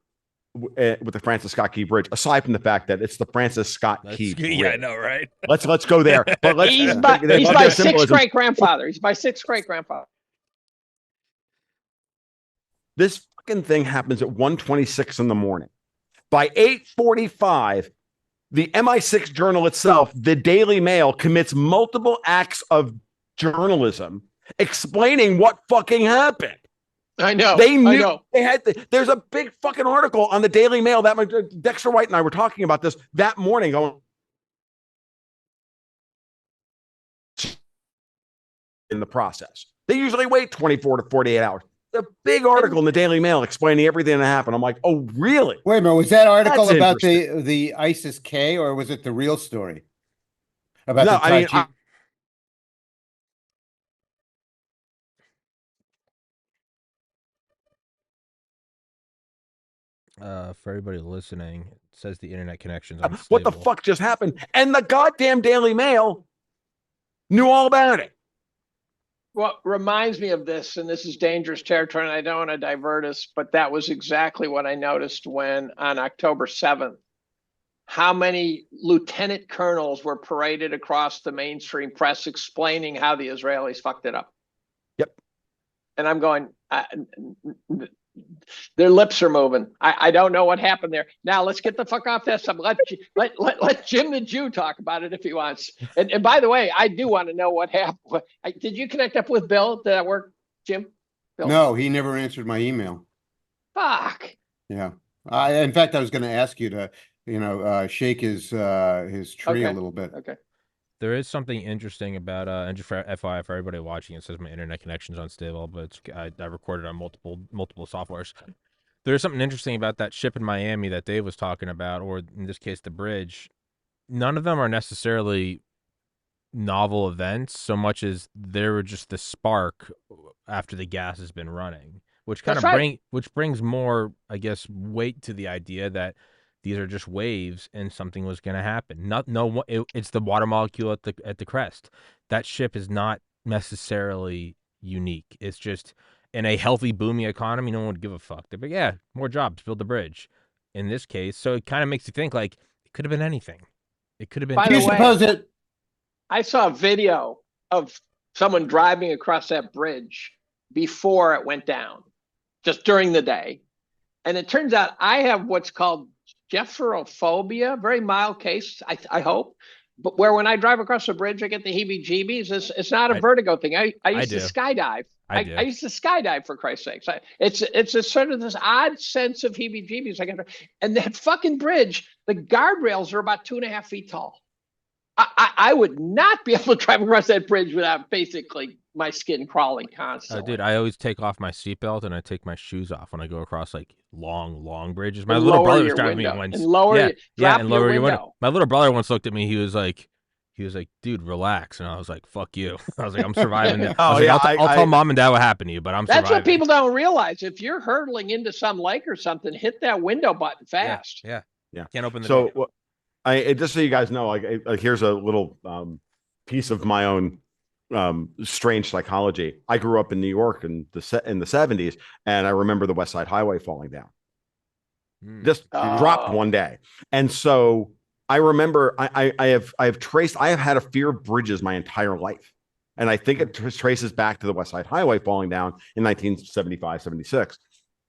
with the Francis Scott Key Bridge, aside from the fact that it's the Francis Scott Key Bridge. Yeah, I know, right? Let's go there. But let's, he's my sixth great grandfather. He's my sixth great grandfather. This fucking thing happens at 1:26 in the morning. By 8:45, the MI6 journal itself, the Daily Mail, commits multiple acts of journalism explaining what fucking happened. I know. They knew. I know. They had. There's a big fucking article on the Daily Mail that Dexter White and I were talking about this that morning. Going in the process, they usually wait 24 to 48 hours. The big article in the Daily Mail explaining everything that happened. I'm like, oh, really? Wait a minute, was that article That's about the ISIS K, or was it the real story about the Tai Chi? For everybody listening, it says the internet connection's unstable. What the fuck just happened? And the goddamn Daily Mail knew all about it. What reminds me of this, and this is dangerous territory, and I don't want to divert us, but that was exactly what I noticed when on October 7th, how many lieutenant colonels were paraded across the mainstream press explaining how the Israelis fucked it up. Yep. And I'm going, their lips are moving. I don't know what happened there. Now let's get the fuck off this. Let Jim the Jew talk about it if he wants. And by the way, I do want to know what happened. Did you connect up with Bill? Did that work, Jim? Bill? No, he never answered my email. Fuck. Yeah. In fact, I was going to ask you to, shake his tree a little bit. Okay. There is something interesting about and just for FYI for everybody watching, it says my internet connection's unstable, but I recorded on multiple softwares. There's something interesting about that ship in Miami that Dave was talking about, or in this case, the bridge. None of them are necessarily novel events so much as they were just the spark after the gas has been running, which kind of which brings more, I guess, weight to the idea that these are just waves and something was going to happen. It's the water molecule at the crest. That ship is not necessarily unique. It's just in a healthy, booming economy, no one would give a fuck. They'd be, yeah, more jobs, build the bridge. In this case, so it kind of makes you think like it could have been anything. It could have been. By the way, I saw a video of someone driving across that bridge before it went down, just during the day. And it turns out I have what's called Jepherophobia, very mild case, I hope. But where when I drive across the bridge, I get the heebie-jeebies. It's not a vertigo thing. I used to skydive. I used to skydive, for Christ's sakes. It's a sort of this odd sense of heebie-jeebies. And that fucking bridge, the guardrails are about 2.5 feet tall. I would not be able to drive across that bridge without basically my skin crawling constantly. Dude, I always take off my seatbelt and I take my shoes off when I go across like long bridges. My little brother was driving me once. And lower your window. My little brother once looked at me. He was like, dude, relax. And I was like, fuck you. I was like, I'm surviving this. I'll tell mom and dad what happened to you, but I'm surviving. That's what people don't realize. If you're hurtling into some lake or something, hit that window button fast. Yeah. Can't open the door. Just so you guys know, like here's a little piece of my own strange psychology. I grew up in New York in the 70s, and I remember the West Side Highway falling down. Just dropped one day. And so I remember I have had a fear of bridges my entire life. And I think it traces back to the West Side Highway falling down in 1975, 76.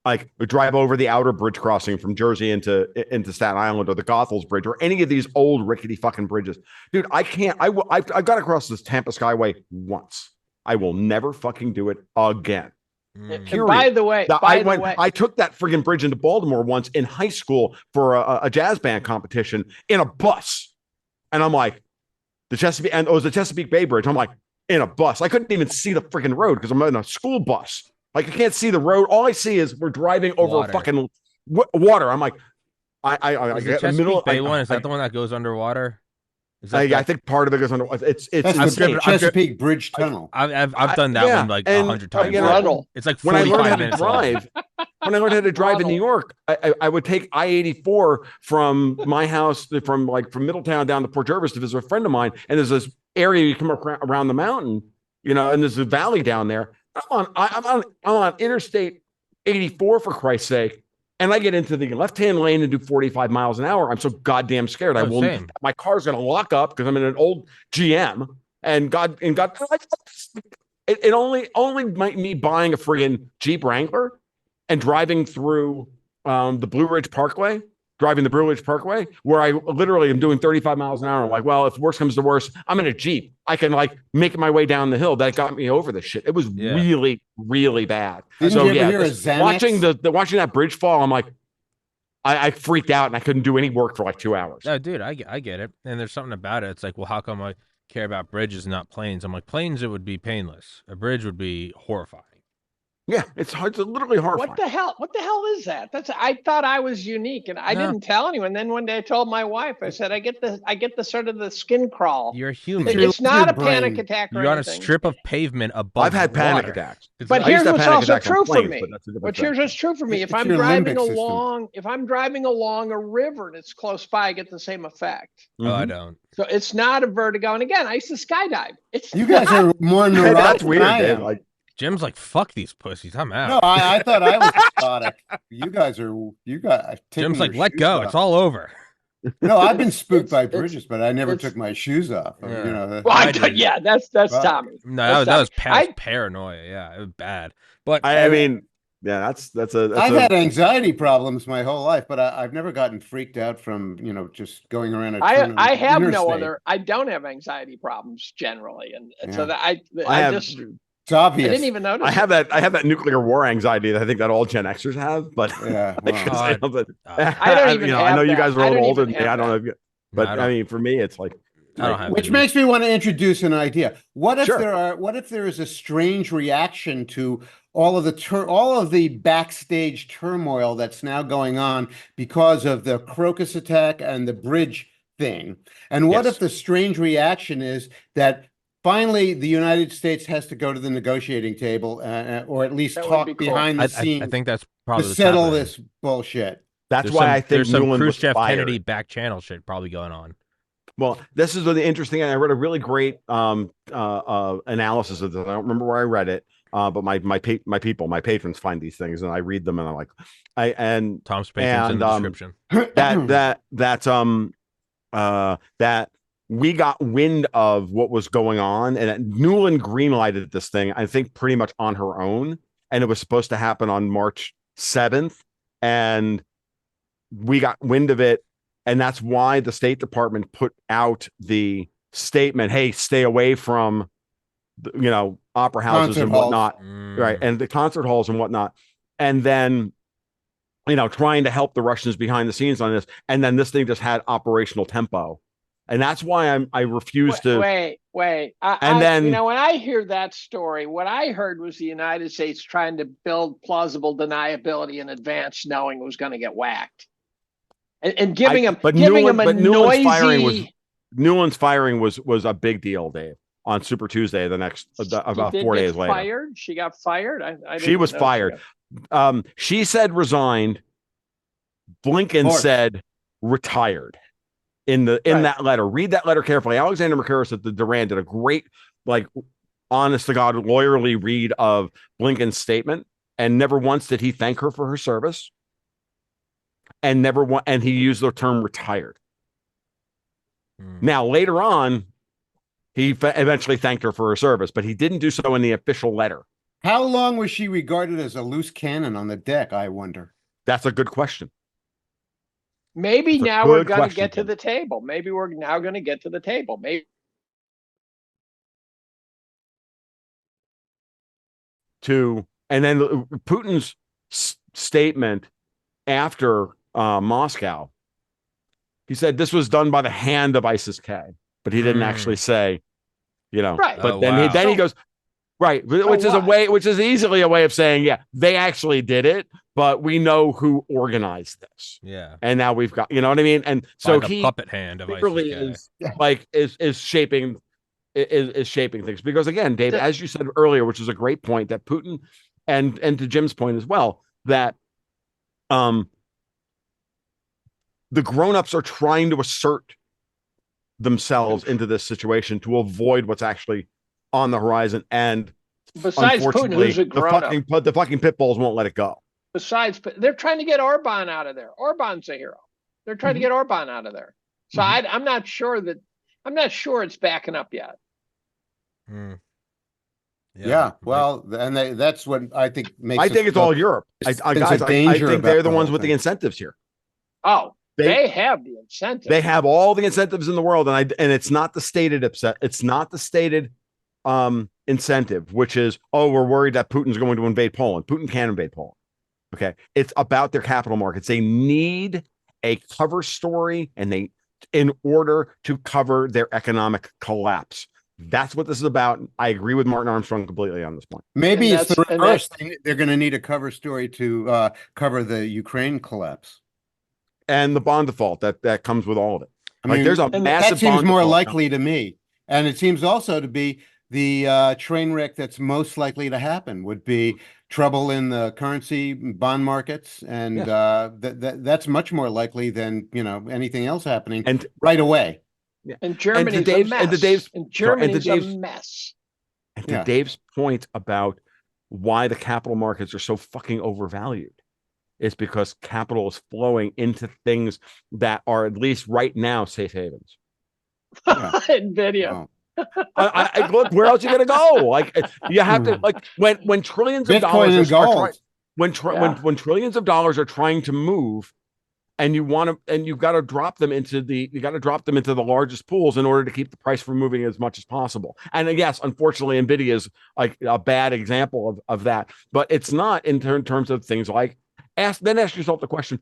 Like we drive over the outer bridge crossing from Jersey into Staten Island, or the Goethals Bridge, or any of these old rickety fucking bridges. Dude, I got across this Tampa Skyway once. I will never fucking do it again. And Period. by the way, I took that friggin' bridge into Baltimore once in high school for a jazz band competition in a bus. And I'm like, the Chesapeake, and it was the Chesapeake Bay Bridge. I'm like, in a bus. I couldn't even see the friggin' road because I'm in a school bus. Like, I can't see the road. All I see is we're driving over Water. a fucking water. I'm like, I Is get the the middle. Chesapeake Bay one? Is that the one that goes underwater? Is that I think part of it goes under. It's That's insane. the Chesapeake Bridge Tunnel. I've done that one like 100 times. It's like 45 when I learned how to minutes drive, when I learned how to drive in New York, I would take I-84 from my house from Middletown down to Port Jervis to visit a friend of mine, and there's this area you come around the mountain, and there's a valley down there. I'm on Interstate 84 for Christ's sake. And I get into the left-hand lane and do 45 miles an hour. I'm so goddamn scared. My car's going to lock up because I'm in an old GM. And it only might me buying a friggin' Jeep Wrangler and driving through the Blue Ridge Parkway, where I literally am doing 35 miles an hour. I'm like, well, if worse comes to worse, I'm in a Jeep. I can make my way down the hill. That got me over this shit. It was really, really bad. Didn't you ever hear a Xanax? Watching that bridge fall, I'm like, I freaked out and I couldn't do any work for like 2 hours. No, dude, I get it. And there's something about it. It's like, well, how come I care about bridges and not planes? I'm like, planes, it would be painless. A bridge would be horrifying. Yeah, it's literally horrifying. What the hell is that? I thought I was unique, and I didn't tell anyone. Then one day I told my wife. I said, I get the sort of the skin crawl. You're human. It's not a panic attack. You're on a strip of pavement above. I've had panic water. attacks, but here's what's also true for me. Here's what's true for me. If I'm driving along a river and it's close by, I get the same effect. Oh, I don't. So it's not a vertigo. And again, I used to skydive. You guys are more neurotic. That's weird, than I Dave. am. Jim's like, fuck these pussies. I'm out. No, I thought I was exotic. You guys. Jim's like, let go. It's all over. No, I've been spooked by bridges, but I never took my shoes off. Yeah. That's Tommy. No, that was paranoia. Yeah, it was bad. But I mean, yeah, I've had anxiety problems my whole life, but I've never gotten freaked out from just going around. I don't have anxiety problems generally, and so that it's obvious. I didn't even notice. I have that nuclear war anxiety that I think that all Gen Xers have, but yeah, I don't even. I know you guys are a little older than me. I don't know, but I mean, for me, it's like. Which makes me want to introduce an idea. What if there is a strange reaction to all of the backstage turmoil that's now going on because of the Crocus attack and the bridge thing? And what if the strange reaction is that finally the United States has to go to the negotiating table, or at least talk behind the scenes? I think that's probably to settle this bullshit. That's why I think there's some Newland Khrushchev Kennedy back channel shit probably going on. Well, this is the interesting. I read a really great analysis of this. I don't remember where I read it, but my patrons find these things, and I read them, and I'm like, Tom's patrons in the description. That we got wind of what was going on, and that Newland greenlighted this thing, I think, pretty much on her own, and it was supposed to happen on March 7th, and we got wind of it. And that's why the State Department put out the statement, hey, stay away from, opera houses and whatnot. Right. And the concert halls and whatnot. And then, trying to help the Russians behind the scenes on this. And then this thing just had operational tempo. And that's why I refuse to. Wait. When I hear that story, what I heard was the United States trying to build plausible deniability in advance, knowing it was going to get whacked. And giving him a noisy. Newland's firing was a big deal, Dave. On Super Tuesday, about 4 days later. Fired? She got fired. She was fired. She said resigned. Blinken said retired. In that letter, read that letter carefully. Alexander Mercouris at the Duran did a great, honest to God, lawyerly read of Blinken's statement, and never once did he thank her for her service. And he used the term retired. Now, later on, he eventually thanked her for her service, but he didn't do so in the official letter. How long was she regarded as a loose cannon on the deck, I wonder? That's a good question. Maybe now we're going to get to the table. Maybe we're now going to get to the table. Maybe and then Putin's statement after Moscow, he said this was done by the hand of ISIS-K, but he didn't actually say, Right. But Oh, then wow. he goes, right, which is easily a way of saying, yeah, they actually did it, but we know who organized this. Yeah. And now we've got, you know what I mean? And so By the puppet hand of really ISIS-K. is shaping things, because again, Dave, as you said earlier, which is a great point, that Putin and to Jim's point as well, that the grown-ups are trying to assert themselves into this situation to avoid what's actually on the horizon, and besides Putin, who's a grown-up, the fucking pit bulls won't let it go. Besides, they're trying to get Orban out of there. Orban's a hero. They're trying to get Orban out of there. So I'm not sure it's backing up yet. Yeah, well, and that's what I think makes. I think it's all Europe. I think they're the ones with the incentives here. Oh, they have the incentives. They have all the incentives in the world, and it's not the stated upset. It's not the stated incentive, which is, we're worried that Putin's going to invade Poland. Putin can invade Poland. Okay, it's about their capital markets. They need a cover story, and in order to cover their economic collapse. That's what this is about. I agree with Martin Armstrong completely on this point. Maybe it's the reverse. They're going to need a cover story to cover the Ukraine collapse and the bond default that comes with all of it. I mean, there's a massive. That seems more likely to me, and it seems also to be the train wreck that's most likely to happen would be trouble in the currency bond markets, and that's much more likely than anything else happening right away. Yeah. And Germany's a mess. And Germany's a mess. And to Dave's point about why the capital markets are so fucking overvalued, is because capital is flowing into things that are, at least right now, safe havens. NVIDIA. I look, where else are you going to go? Like, you have to, like, when trillions of dollars when trillions of dollars are trying to move, and you've got to drop them into the largest pools in order to keep the price from moving as much as possible. And yes, unfortunately, NVIDIA is like a bad example of that, but it's not in terms of things like ask yourself the question,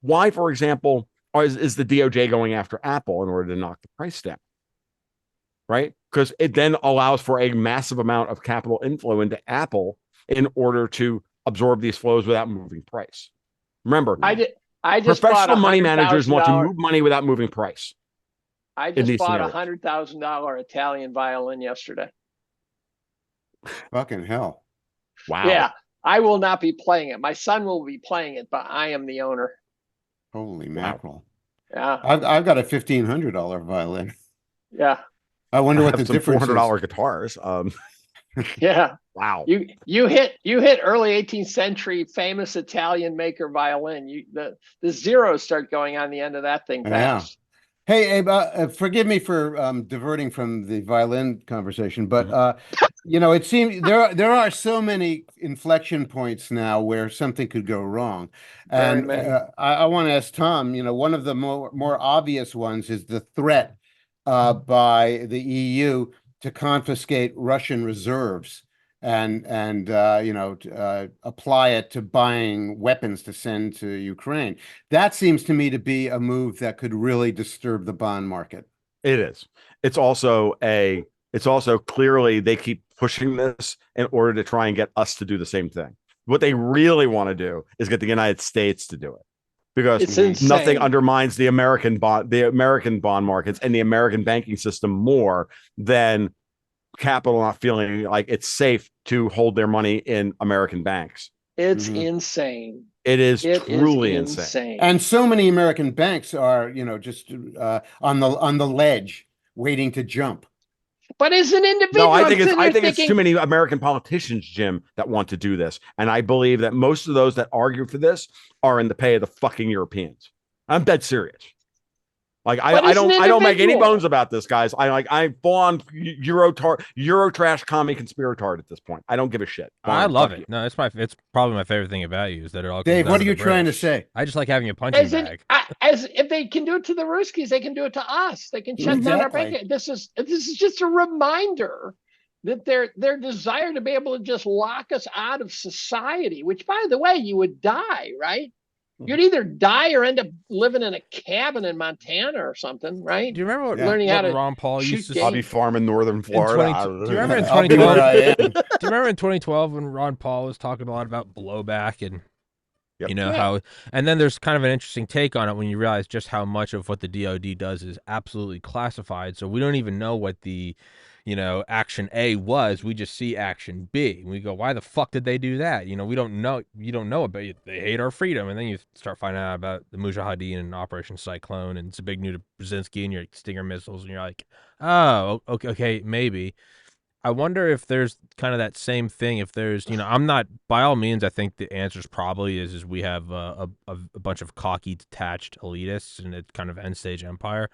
why, for example, is the DOJ going after Apple in order to knock the price down? Right? Because it then allows for a massive amount of capital inflow into Apple in order to absorb these flows without moving price. Remember, I just professional money managers want to move money without moving price. I just bought a $100,000 Italian violin yesterday. Fucking hell! Wow. Yeah, I will not be playing it. My son will be playing it, but I am the owner. Holy mackerel! Yeah, I've got a $1,500 violin. Yeah. I wonder what the difference is. $400 guitars. Yeah. Wow. You hit early 18th century famous Italian maker violin. The zeros start going on the end of that thing fast. Hey, Abe, forgive me for diverting from the violin conversation, but it seems there are so many inflection points now where something could go wrong, and I want to ask Tom. One of the more obvious ones is the threat by the EU to confiscate Russian reserves and apply it to buying weapons to send to Ukraine. That seems to me to be a move that could really disturb the bond market. It is. It's also clearly they keep pushing this in order to try and get us to do the same thing. What they really want to do is get the United States to do it, because nothing undermines the American bond markets and the American banking system more than capital not feeling like it's safe to hold their money in American banks. It's insane. It is truly insane. And so many American banks are, just on the ledge waiting to jump. But as an individual, no, I think it's too many American politicians, Jim, that want to do this. And I believe that most of those that argue for this are in the pay of the fucking Europeans. I'm dead serious. Like I don't make any bones about this, guys. I full on Euro trash commie conspiratard at this point. I don't give a shit. I love it. No, it's probably my favorite thing about you is that it all. Dave, what are you trying to say? I just like having a punching bag. As if they can do it to the Ruskies, they can do it to us. They can shut down our bank. This is just a reminder that their desire to be able to just lock us out of society, which, by the way, you would die, right? You'd either die or end up living in a cabin in Montana or something, right? Do you remember what, Learning how to Ron Paul used to shoot Hobby game. farm in northern in Florida. 20 do you remember in I'll be where 2012? I am. Do you remember in 2012 when Ron Paul was talking a lot about blowback and Yep. you know Yeah. how, and then there's kind of an interesting take on it when you realize just how much of what the DoD does is absolutely classified. So we don't even know what the, action A was. We just see action B. And we go, why the fuck did they do that? We don't know. You don't know about it. They hate our freedom. And then you start finding out about the Mujahideen and Operation Cyclone and Zbigniew Brzezinski and your Stinger missiles. And you're like, oh, okay, maybe. I wonder if there's kind of that same thing. If there's, I'm not, by all means, I think the answer probably is we have a bunch of cocky, detached elitists and a kind of end stage empire.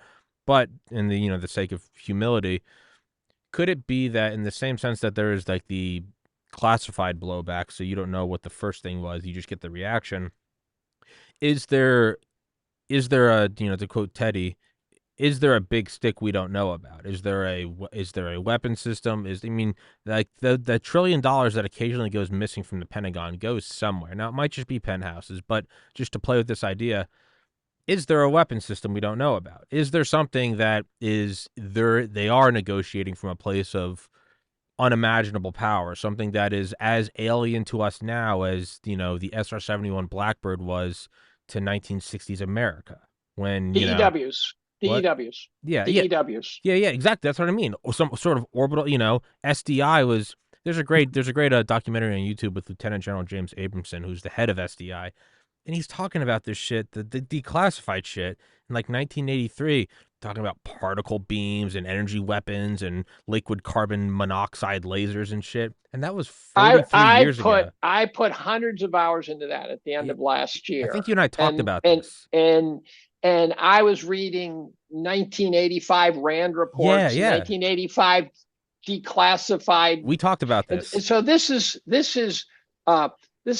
But in the, the sake of humility, could it be that in the same sense that there is like the classified blowback, so you don't know what the first thing was, you just get the reaction? Is there a, to quote Teddy, is there a big stick we don't know about? Is there a weapon system? Like the $1 trillion that occasionally goes missing from the Pentagon goes somewhere. Now it might just be penthouses, but just to play with this idea, is there a weapon system we don't know about? Is there something that they are negotiating from a place of unimaginable power, something that is as alien to us now as, the SR-71 Blackbird was to 1960s America when, DEWs. What? DEWs. Yeah, DEWs. yeah, exactly. That's what I mean. Or some sort of orbital, SDI was. There's a great documentary on YouTube with Lieutenant General James Abramson, who's the head of SDI, and he's talking about this shit, the declassified shit in like 1983, talking about particle beams and energy weapons and liquid carbon monoxide lasers and shit. And that was 43 years ago. I put hundreds of hours into that at the end of last year. I think you and I talked about this. And I was reading 1985 RAND reports, 1985 declassified. We talked about this. And so this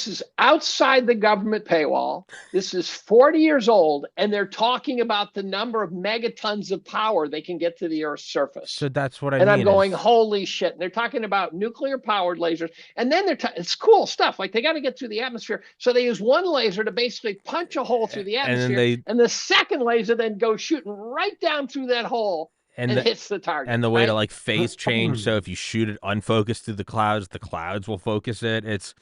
is outside the government paywall. This is 40 years old, and they're talking about the number of megatons of power they can get to the Earth's surface. So that's what I mean. And I'm going, holy shit. And they're talking about nuclear-powered lasers. And then it's cool stuff. Like, they got to get through the atmosphere. So they use one laser to basically punch a hole through the atmosphere. And the second laser then goes shooting right down through that hole and hits the target. And the way to, like, phase change. So if you shoot it unfocused through the clouds will focus it.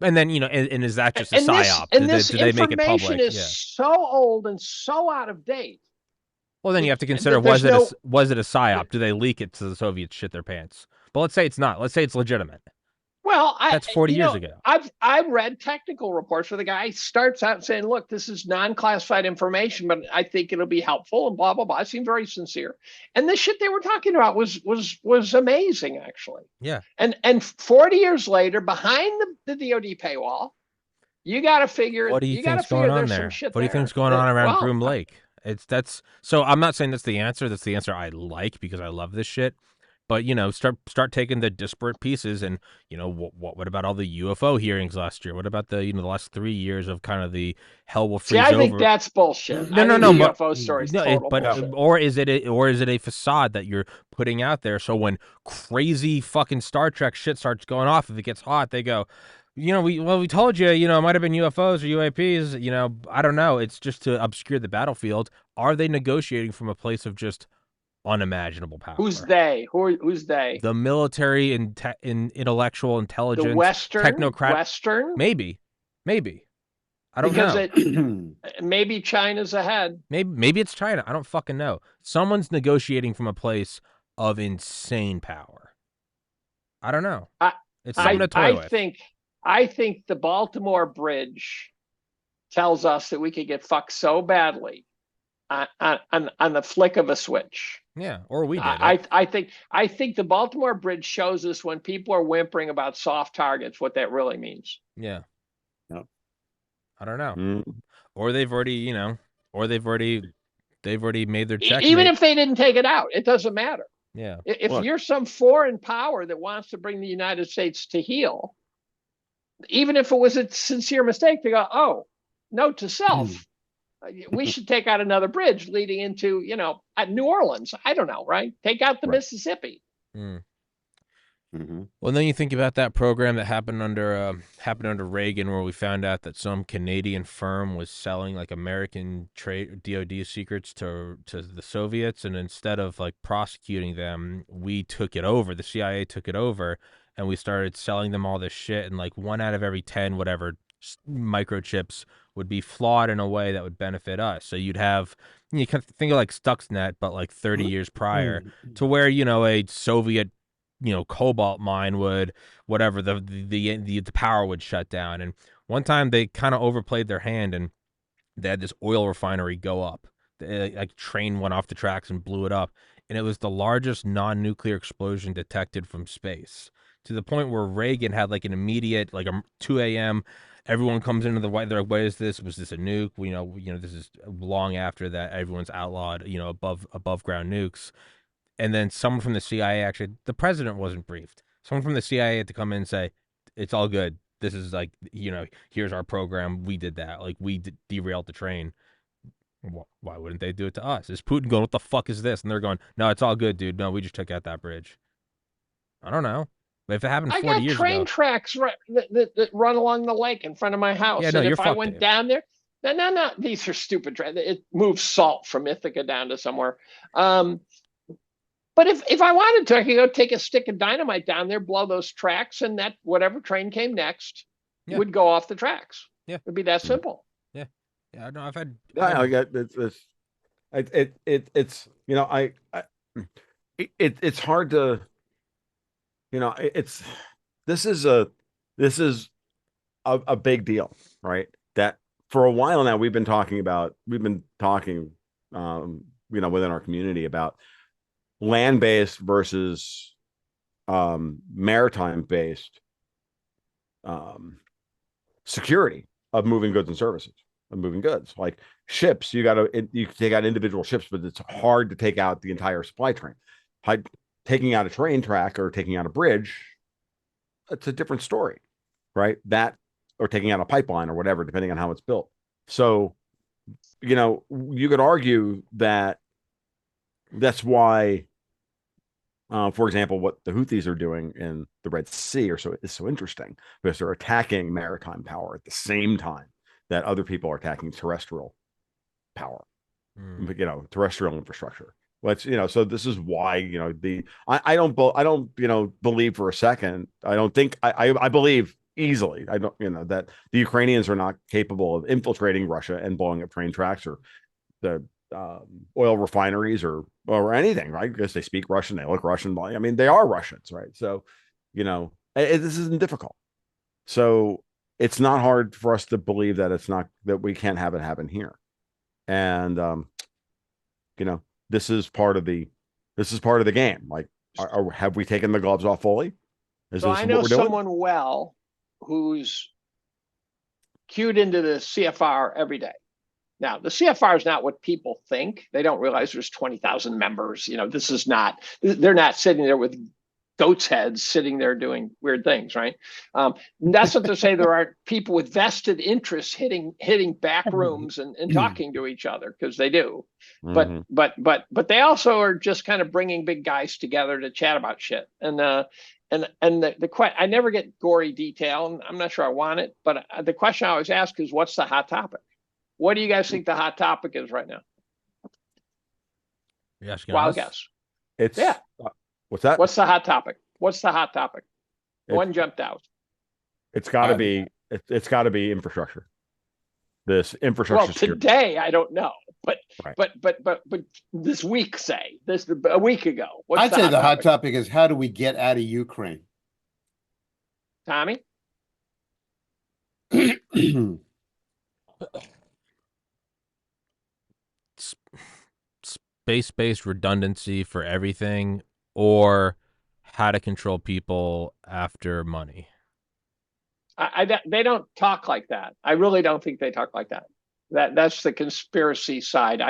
And then, and is that just a psyop? This do they make it public? Information is so old and so out of date. Well, then you have to consider, was it a psyop? Do they leak it so the Soviets shit their pants? But let's say it's not. Let's say it's legitimate. Well, that's 40 years ago. I've read technical reports where the guy starts out saying, look, this is non-classified information, but I think it'll be helpful and blah, blah, blah. I seem very sincere. And the shit they were talking about was amazing, actually. Yeah. And 40 years later, behind the DoD paywall, you got to figure. What do you think's going on there? What do you think's going on around Groom Lake? So I'm not saying that's the answer. That's the answer I like because I love this shit. But, start taking the disparate pieces and, what about all the UFO hearings last year? What about the, the last 3 years of kind of the hell will freeze over? I think that's bullshit. No. UFO stories. Or is it a facade that you're putting out there? So when crazy fucking Star Trek shit starts going off, if it gets hot, they go, we told you, it might have been UFOs or UAPs, I don't know. It's just to obscure the battlefield. Are they negotiating from a place of just unimagimaginable power? Who's they? Who's they? The military and intellectual intelligence, the Western, technocrat. Western, maybe. I don't know. Maybe China's ahead. Maybe it's China. I don't fucking know. Someone's negotiating from a place of insane power. I don't know. It's something to toy with. I think the Baltimore Bridge tells us that we could get fucked so badly on the flick of a switch. Yeah, or we did. I think the Baltimore Bridge shows us when people are whimpering about soft targets what that really means. Yeah. Yep. I don't know. Or they've already, they've already made their check. Even if they didn't take it out, it doesn't matter. Yeah. If you're some foreign power that wants to bring the United States to heel, even if it was a sincere mistake, they go, oh, note to self. We should take out another bridge leading into, at New Orleans. I don't know, right? Take out the Mississippi. Well, then you think about that program that happened under Reagan, where we found out that some Canadian firm was selling like American trade DoD secrets to the Soviets, and instead of like prosecuting them, we took it over. The CIA took it over, and we started selling them all this shit. And like 1 out of every 10 whatever microchips would be flawed in a way that would benefit us. So you can think of like Stuxnet, but like 30 years prior, to where a Soviet cobalt mine would, whatever, the power would shut down. And one time they kind of overplayed their hand, and they had this oil refinery go up. Like train went off the tracks and blew it up, and it was the largest non-nuclear explosion detected from space, to the point where Reagan had like an immediate, like a 2 a.m. Everyone comes into the white. They're like, "What is this? Was this a nuke?" This is long after that. Everyone's outlawed, above ground nukes. And then someone from the CIA, actually, the president wasn't briefed. Someone from the CIA had to come in and say, "It's all good. This is like, here's our program. We did that. Like, we derailed the train." Why wouldn't they do it to us? Is Putin going, "What the fuck is this?" And they're going, "No, it's all good, dude. No, we just took out that bridge." I don't know. But if it happened 40 years ago. I got train tracks that run along the lake in front of my house. Yeah, no, and you're if I fucked, went Dave. down there, no, these are stupid. It moves salt from Ithaca down to somewhere. But if I wanted to, I could go take a stick of dynamite down there, blow those tracks, and that whatever train came next would go off the tracks. Yeah. It'd be that simple. Yeah. I know. I've had. I get it's it's hard to, this is a big deal, right? That for a while now we've been talking, within our community about land-based versus maritime-based security of moving goods and services, of moving goods. Like ships, you can take out individual ships, but it's hard to take out the entire supply chain. Taking out a train track or taking out a bridge, it's a different story, right? That, or taking out a pipeline or whatever, depending on how it's built. So, you could argue that that's why, for example, what the Houthis are doing in the Red Sea is so interesting, because they're attacking maritime power at the same time that other people are attacking terrestrial power, terrestrial infrastructure. So this is why, I don't believe for a second. I believe easily. I don't, that the Ukrainians are not capable of infiltrating Russia and blowing up train tracks or the oil refineries or anything, right? Because they speak Russian, they look Russian. I mean, they are Russians, right? So, this isn't difficult. So it's not hard for us to believe that we can't have it happen here. And, this is part of the game. Like, have we taken the gloves off fully? So I know someone well who's queued into the CFR every day. Now, the CFR is not what people think. They don't realize there's 20,000 members. They're not sitting there with goat's heads sitting there doing weird things, right? That's not to say there aren't people with vested interests hitting back rooms and talking to each other, because they do. Mm-hmm. But they also are just kind of bringing big guys together to chat about shit. And I never get gory detail, and I'm not sure I want it. But the question I always ask is, what's the hot topic? What do you guys think the hot topic is right now? Wild guess. It's what's that? What's the hot topic? One jumped out. It's got to be. It's got to be infrastructure. This infrastructure. Well, today I don't know, but this week, a week ago. I'd say the hot topic is, how do we get out of Ukraine? Tommy. Space-based redundancy for everything, or how to control people after money. They don't talk like that. I really don't think they talk like that. That's the conspiracy side.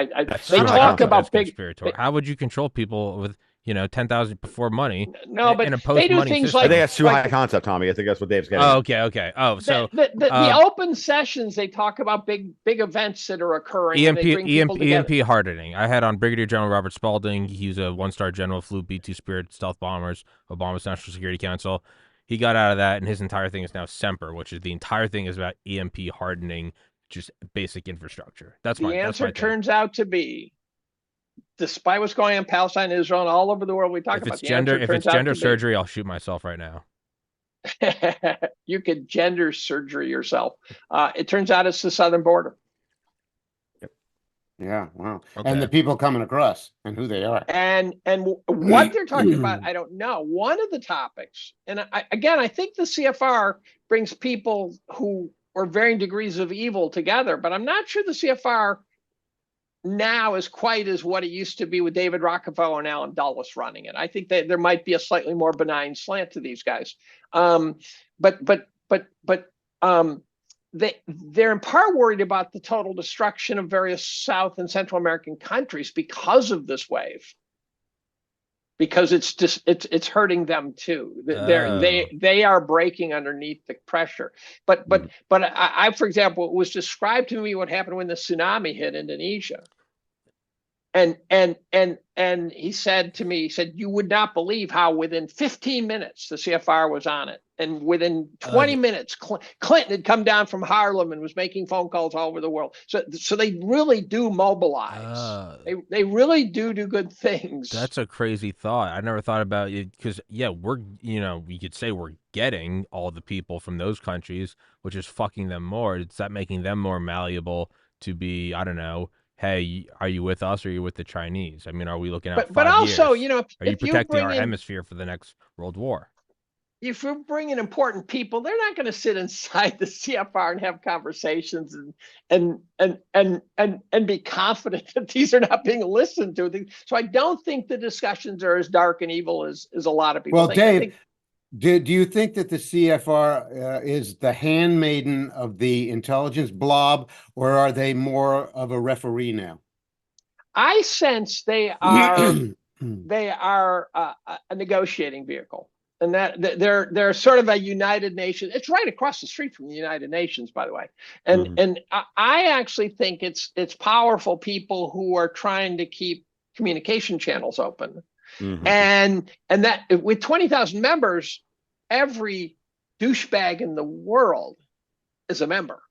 They talk about big. How would you control people with? 10,000 before money. No, but in a they do post-money things system. I think that's too like high concept, Tommy. I think that's what Dave's getting. Oh, at. okay. Oh, so the open sessions, they talk about big events that are occurring, and they bring people together. EMP hardening. I had on Brigadier General Robert Spalding. He's a 1-star general, flew B-2 Spirit stealth bombers, Obama's National Security Council. He got out of that, and his entire thing is now Semper, which is the entire thing is about EMP hardening, just basic infrastructure. The answer turns out to be, despite what's going on in Palestine, Israel, and all over the world, we talk about if it's gender surgery, I'll shoot myself right now. You could gender surgery yourself. It turns out it's the southern border. Yeah, wow. Okay. And the people coming across and who they are. And what they're talking about, I don't know. One of the topics, and I think the CFR brings people who are varying degrees of evil together, but I'm not sure the CFR now is quite as what it used to be with David Rockefeller and Alan Dulles running it. I think that there might be a slightly more benign slant to these guys. They're in part worried about the total destruction of various South and Central American countries because of this wave. Because it's hurting them too. They are breaking underneath the pressure. But I, for example, it was described to me what happened when the tsunami hit Indonesia. And he said to me, you would not believe how within 15 minutes the CFR was on it. And within 20 minutes, Clinton had come down from Harlem and was making phone calls all over the world. So they really do mobilize. They really do good things. That's a crazy thought. I never thought about it because, we could say we're getting all the people from those countries, which is fucking them more. It's that making them more malleable to be, I don't know, hey, are you with us or are you with the Chinese? I mean, are we looking at 5 but also, years? Are you protecting our hemisphere for the next World War? If we're bringing important people, they're not going to sit inside the CFR and have conversations and be confident that these are not being listened to. So I don't think the discussions are as dark and evil as a lot of people think. Well, Dave, do you think that the CFR is the handmaiden of the intelligence blob, or are they more of a referee now? I sense they are a negotiating vehicle. And that they're sort of a United Nations. It's right across the street from the United Nations, by the way. And I actually think it's powerful people who are trying to keep communication channels open. And that with 20,000 members, every douchebag in the world is a member.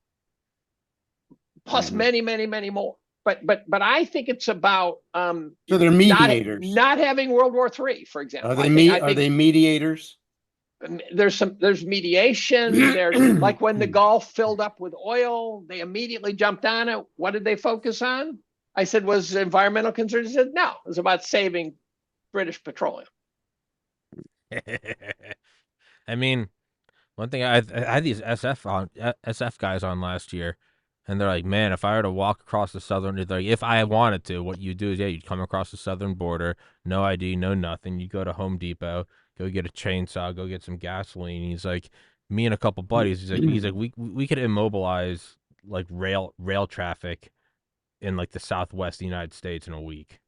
Plus many, many, many more. But I think it's about so they're mediators, not having World War III, for example. Are they mediators? There's mediation. There's like when the Gulf filled up with oil, they immediately jumped on it. What did they focus on? I said, was environmental concerns? He said, no, it was about saving British petroleum. I mean, one thing I had these SF guys on last year. And they're like, man, if I were to walk across the southern, like, if I wanted to, what you do is, you'd come across the southern border, no ID, no nothing. You go to Home Depot, go get a chainsaw, go get some gasoline. He's like, me and a couple buddies. He's like, we could immobilize like rail traffic in like the Southwest United States in a week,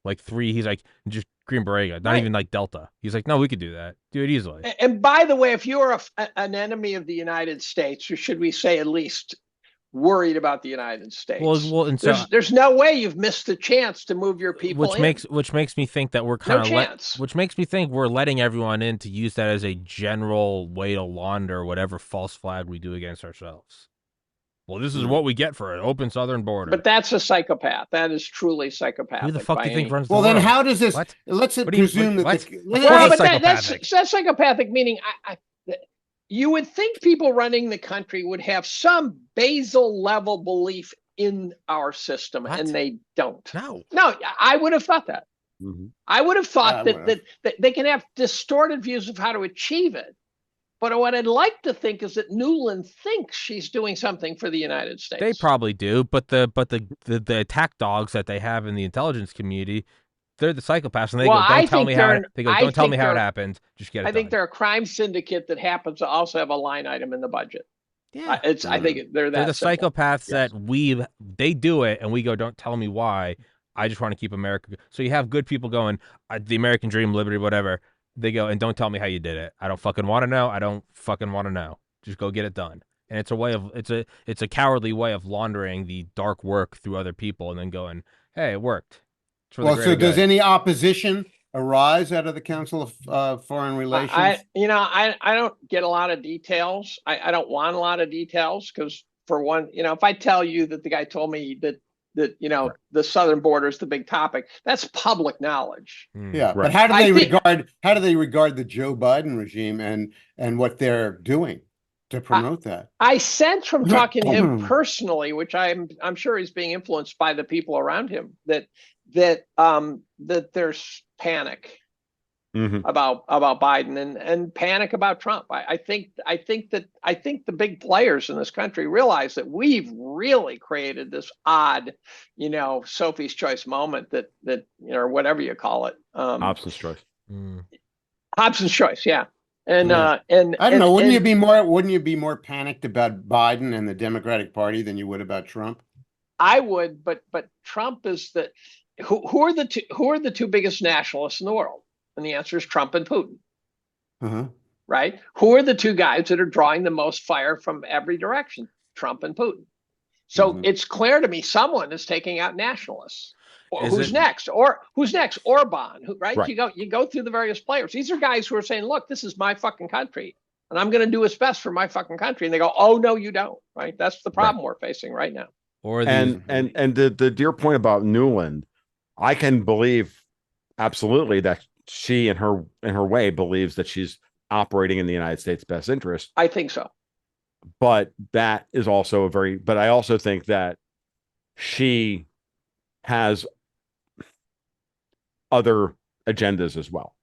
like 3. He's like, just Green Beret, not even like Delta. He's like, no, we could do that, do it easily. And by the way, if you're an enemy of the United States, or should we say at least worried about the United States. Well, and so, there's no way you've missed the chance to move your people which makes me think that we're which makes me think we're letting everyone in to use that as a general way to launder whatever false flag we do against ourselves. Well, this is what we get for an open southern border. But that's a psychopath. That is truly psychopathic. Who the fuck do you think runs the world? Then how does this? Let's presume that. That's psychopathic. Meaning, you would think people running the country would have some basal level belief in our system, and they don't. No, I would have thought that. I would have thought that they can have distorted views of how to achieve it. But what I'd like to think is that Nuland thinks she's doing something for the United States. They probably do, but the attack dogs that they have in the intelligence community, they're the psychopaths, and they don't tell me how it happened. Just get it. I think they're a crime syndicate that happens to also have a line item in the budget. Yeah, I think they're the psychopaths that they do it, and we go, don't tell me why. I just want to keep America. So you have good people going, the American dream, liberty, whatever. They go, and don't tell me how you did it. I don't fucking want to know. I don't fucking want to know. Just go get it done. And it's a way of it's a cowardly way of laundering the dark work through other people and then going, hey, it worked. Well, so does any opposition arise out of the Council of Foreign Relations? I don't get a lot of details. I don't want a lot of details because, for one, if I tell you that the guy told me that the southern border is the big topic, that's public knowledge. Yeah, right. But how do they regard the Joe Biden regime and what they're doing to promote that? I sense from talking to him personally, which I'm sure he's being influenced by the people around him, that there's panic about Biden and panic about Trump. I think the big players in this country realize that we've really created this odd, Sophie's choice moment that or whatever you call it. Hobson's choice. Hobson's choice, yeah. And I don't know. Wouldn't you be more panicked about Biden and the Democratic Party than you would about Trump? I would, but Trump is who are the two biggest nationalists in the world? And the answer is Trump and Putin. Right? Who are the two guys that are drawing the most fire from every direction? Trump and Putin. So it's clear to me someone is taking out nationalists. Who's next? Orban, right? You go through the various players. These are guys who are saying, look, this is my fucking country, and I'm going to do what's best for my fucking country. And they go, oh, no, you don't. Right? That's the problem we're facing right now. And the dear point about Newland, I can believe absolutely that she in her way believes that she's operating in the United States' best interest. I think so. But that is also but I also think that she has other agendas as well.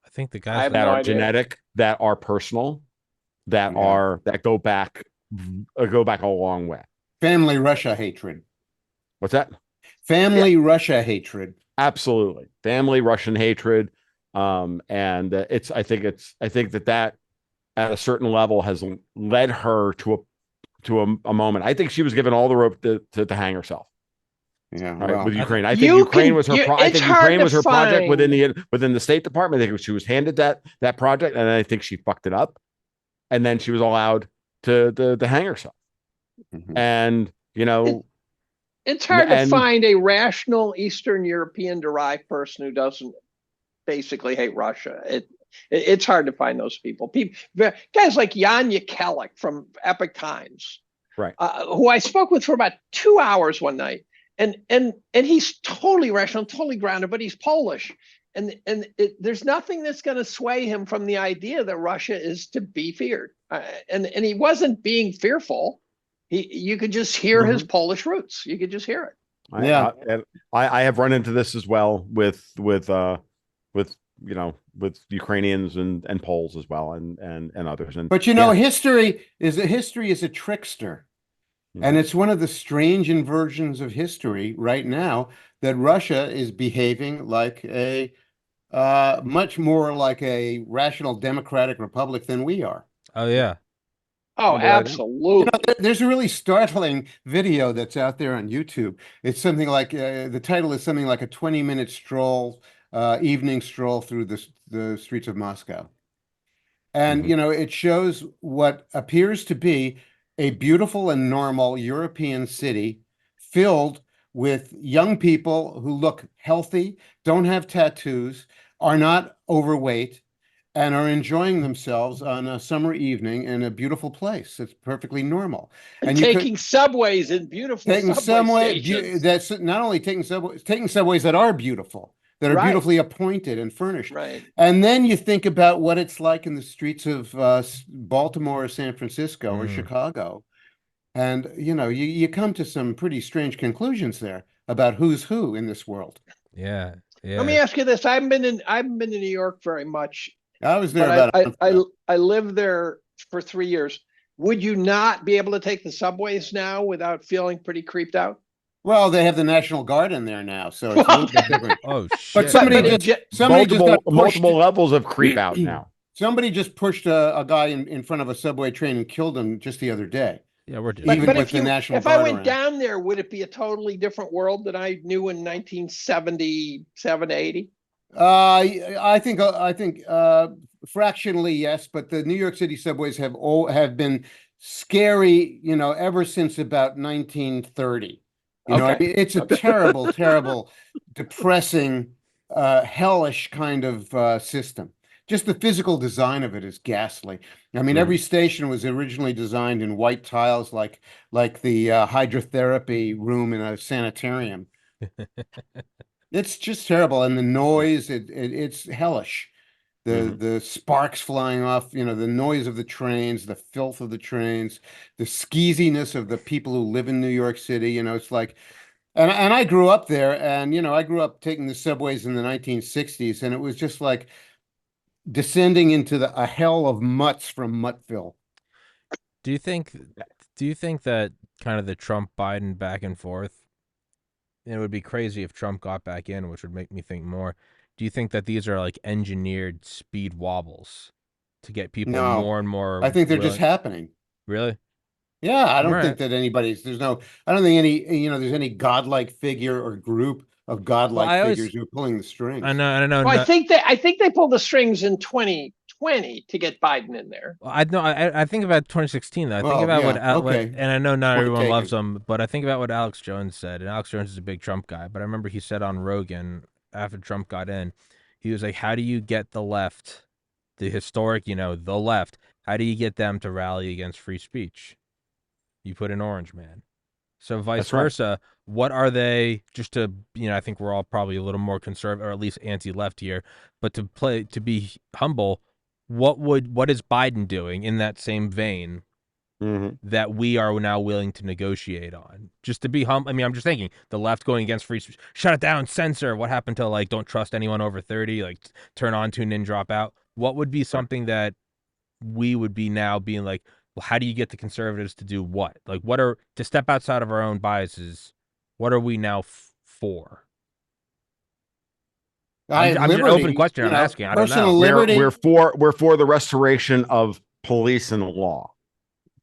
I think the guys that are genetic, that are personal, that go back a long way. Family Russia hatred. What's that? Family Russia hatred. Absolutely. Family Russian hatred. And I think that at a certain level has led her to a moment. I think she was given all the rope to hang herself. Yeah, right, with Ukraine. I think Ukraine was her. I think Ukraine was her project within the State Department. I think she was handed that project, and I think she fucked it up, and then she was allowed to hang herself. And it's hard to find a rational Eastern European derived person who doesn't basically hate Russia. It's hard to find those people. Guys like Jan Jekielek from Epoch Times, right? Who I spoke with for about 2 hours one night. And he's totally rational, totally grounded, but he's Polish. And there's nothing that's going to sway him from the idea that Russia is to be feared. And he wasn't being fearful. You could just hear his Polish roots. You could just hear it. I have run into this as well with Ukrainians and Poles as well and others. But history is a trickster. And it's one of the strange inversions of history right now that Russia is behaving like much more like a rational democratic republic than we are. Oh, yeah. Oh, absolutely. There's a really startling video that's out there on YouTube. It's something like the title is something like a 20-minute stroll, evening stroll through the streets of Moscow. And, it shows what appears to be a beautiful and normal European city filled with young people who look healthy, don't have tattoos, are not overweight, and are enjoying themselves on a summer evening in a beautiful place. It's perfectly normal. And taking subways in beautiful stations. That's not only taking subways that are beautiful, that are beautifully appointed and furnished. Right. And then you think about what it's like in the streets of Baltimore or San Francisco or Chicago. And, you come to some pretty strange conclusions there about who's who in this world. Yeah. Let me ask you this. I haven't been to New York very much. I was there I lived there for 3 years. Would you not be able to take the subways now without feeling pretty creeped out? Well, they have the National Guard in there now, so it's a little bit different. Oh, shit. But somebody just multiple levels of creep out now. Somebody just pushed a guy in front of a subway train and killed him just the other day. Yeah, we're due. Even But with the National if I Guard went around. down there, would it be a totally different world than I knew in 1977, 80? I think fractionally yes, but the New York City subways have been scary, ever since about 1930. I Okay. mean, it's a terrible, terrible, depressing, hellish kind of system. Just the physical design of it is ghastly. I mean, every station was originally designed in white tiles, like the hydrotherapy room in a sanitarium. It's just terrible, and the noise, it's hellish. The sparks flying off, the noise of the trains, the filth of the trains, the skeeziness of the people who live in New York City. It's like, and I grew up there, and I grew up taking the subways in the 1960s, and it was just like descending into a hell of mutts from Muttville. Do you think that kind of the Trump Biden back and forth, and it would be crazy if Trump got back in, which would make me think more. Do you think that these are like engineered speed wobbles to get people No, more and more I think they're willing? just happening. Really? Yeah, I don't All think right. that I don't think there's any godlike figure or group of godlike I figures always, who are pulling the strings. I know, Well, I think they pulled the strings in 2020 to get Biden in there. I know. I think about 2016 though. I think Well, about yeah, what, okay. and I know not Point everyone loves taken. him, but I think about what Alex Jones said, and Alex Jones is a big Trump guy. But I remember he said on Rogan after Trump got in, he was like, "How do you get the left, the historic, the left? How do you get them to rally against free speech? You put an orange man." So vice That's right. versa, what are they, just to, I think we're all probably a little more conservative or at least anti-left here, but to be humble, what is Biden doing in that same vein that we are now willing to negotiate on? Just to be humble. I mean, I'm just thinking the left going against free speech, shut it down, censor. What happened to like don't trust anyone over 30, like turn on, tune in, drop out? What would be something that we would be now being like, well, how do you get the conservatives to do what? Like, to step outside of our own biases? What are we now for? I'm just an open question. I'm asking. I don't know. Personal liberty. We're for the restoration of police and law.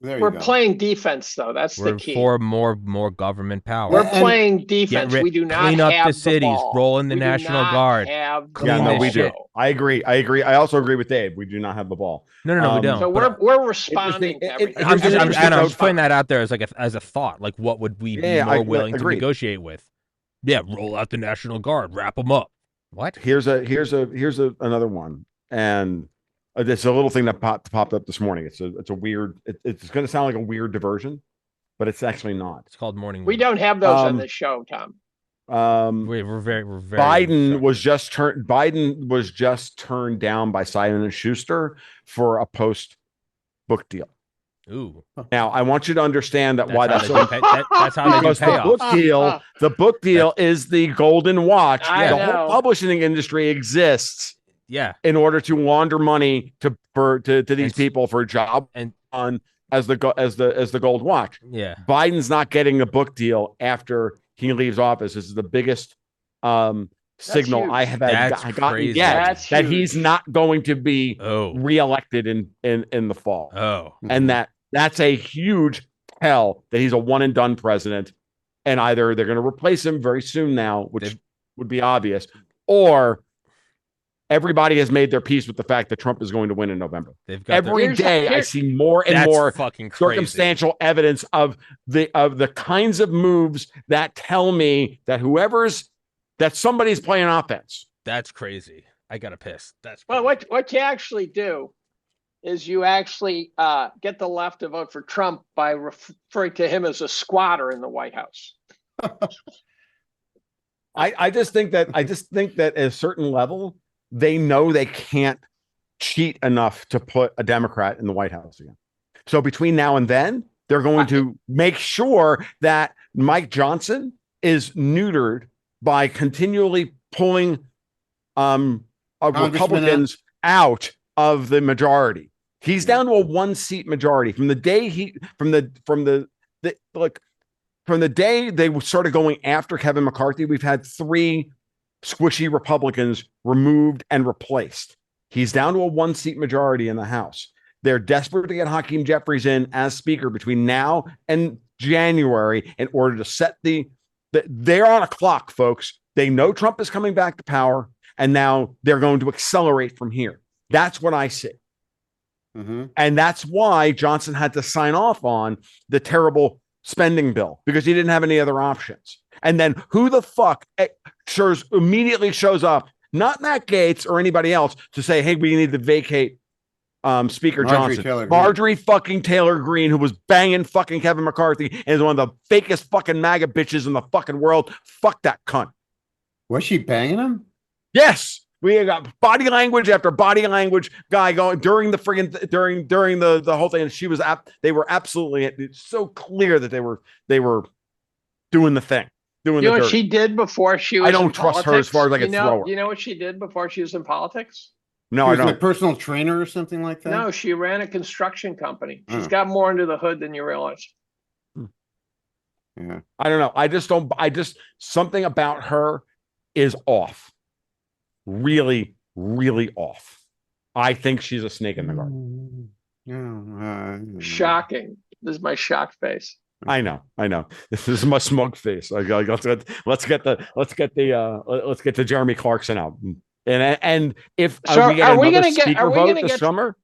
There you We're go. playing defense, though. That's We're the key. for more government power. We're playing defense. We do not clean up have the cities, ball. roll in the We do National not Guard. have the Clean no, this we do. shit. I agree. I also agree with Dave. We do not have the ball. No, we don't. So But we're responding to everything. I'm just interesting putting that out there as a thought. Like, what would we be more willing to negotiate with? Yeah, roll out the National Guard, wrap them up. What? Here's another one, and it's a little thing that popped up this morning. It's a weird. It's going to sound like a weird diversion, but it's actually not. It's called morning. We don't have those on this show, Tom. We're very. Biden was just turned down by Simon & Schuster for a post book deal. Ooh. Now I want you to understand That's why how that's they do that's how they do because payoff. the book deal is the golden watch. I The know. whole publishing industry exists Yeah. in order to launder money to these people for a job And on as the gold watch. yeah. Biden's not getting a book deal after he leaves office. This is the biggest signal huge. I have That's gotten crazy. yet That's that huge. he's not going to be reelected in the fall. Oh. And that's a huge tell that he's a one and done president, and either they're going to replace him very soon now, which would be obvious, or everybody has made their peace with the fact that Trump is going to win in November. Every day I see more and more fucking circumstantial evidence of the kinds of moves that tell me that that somebody's playing offense. That's crazy. I gotta piss. That's Well, what you actually do is you actually get the left to vote for Trump by referring to him as a squatter in the White House. I just think that at a certain level, they know they can't cheat enough to put a Democrat in the White House again. So between now and then, they're going to make sure that Mike Johnson is neutered by continually pulling Republicans out of the majority. He's down to a 1-seat majority from the day from the day they started going after Kevin McCarthy. We've had 3 squishy Republicans removed and replaced. He's down to a 1-seat majority in the House. They're desperate to get Hakeem Jeffries in as speaker between now and January in order to set they're on a clock, folks. They know Trump is coming back to power, and now they're going to accelerate from here. That's what I see. Mm-hmm. And that's why Johnson had to sign off on the terrible spending bill, because he didn't have any other options. And then who the fuck immediately shows up, not Matt Gaetz or anybody else, to say, hey, we need to vacate Speaker Johnson. Marjorie fucking Taylor Greene, who was banging fucking Kevin McCarthy and is one of the fakest fucking MAGA bitches in the fucking world. Fuck that cunt. Was she banging him? Yes. We got body language after body language guy going during the friggin' during the whole thing. And she was they were absolutely, it's so clear that they were doing the thing. You know what she did before she was I don't trust her as far as I can throw her. You know what she did before she was in politics? No, I don't. A personal trainer or something like that? No, she ran a construction company. She's got more under the hood than you realize. Yeah. I don't know. Something about her is off. Really, really off. I think she's a snake in the garden. Shocking. This is my shocked face. I know. This is my smug face. Let's get the Jeremy Clarkson out. And if so are we going to get speaker vote this summer?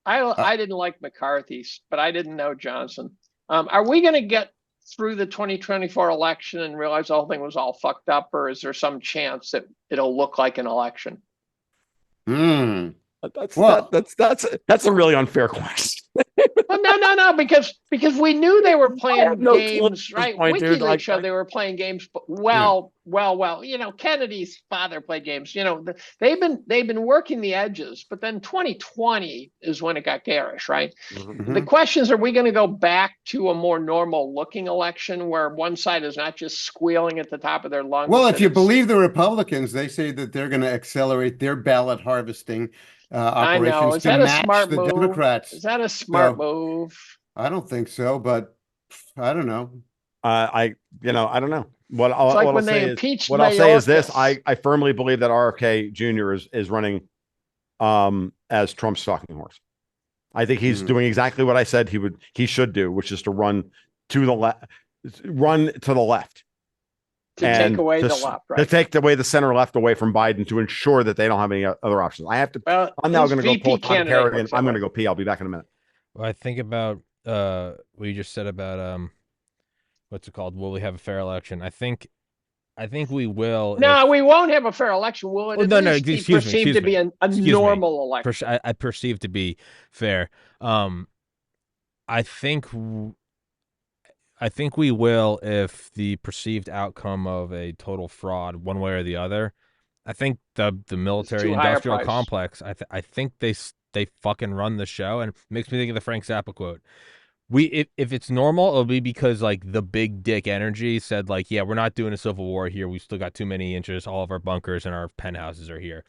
I didn't like McCarthy, but I didn't know Johnson. Are we going to get through the 2024 election and realize the whole thing was all fucked up, or is there some chance that it'll look like an election? That's a really unfair question. Well, no, because we knew they were playing games, right? WikiLeaks showed they were playing games, but well. You know, Kennedy's father played games. You know, they've been working the edges, but then 2020 is when it got garish, right? Mm-hmm. The question is, are we going to go back to a more normal looking election where one side is not just squealing at the top of their lungs? Well, if you believe the Republicans, they say that they're going to accelerate their ballot harvesting operations to match the Democrats. Is that a smart move? I don't think so, but I don't know. I don't know. What I'll say is this: I firmly believe that RFK Jr. is running as Trump's stalking horse. I think he's doing exactly what I said he should do, which is to run to the left, take away the left, right? To take away the center left away from Biden, to ensure that they don't have any other options. I'm now going to go pull Tommy Carrigan. I'm going to go pee. I'll be back in a minute. Well, I think about what you just said about what's it called? Will we have a fair election? I think we will. No, we won't have a fair election. Will it? Be perceived to be a normal election? I perceive to be fair. I think we will if the perceived outcome of a total fraud, one way or the other. I think the military industrial complex. I think they fucking run the show, and it makes me think of the Frank Zappa quote. If it's normal, it'll be because like the big dick energy said like, yeah, we're not doing a civil war here. We've still got too many inches. All of our bunkers and our penthouses are here.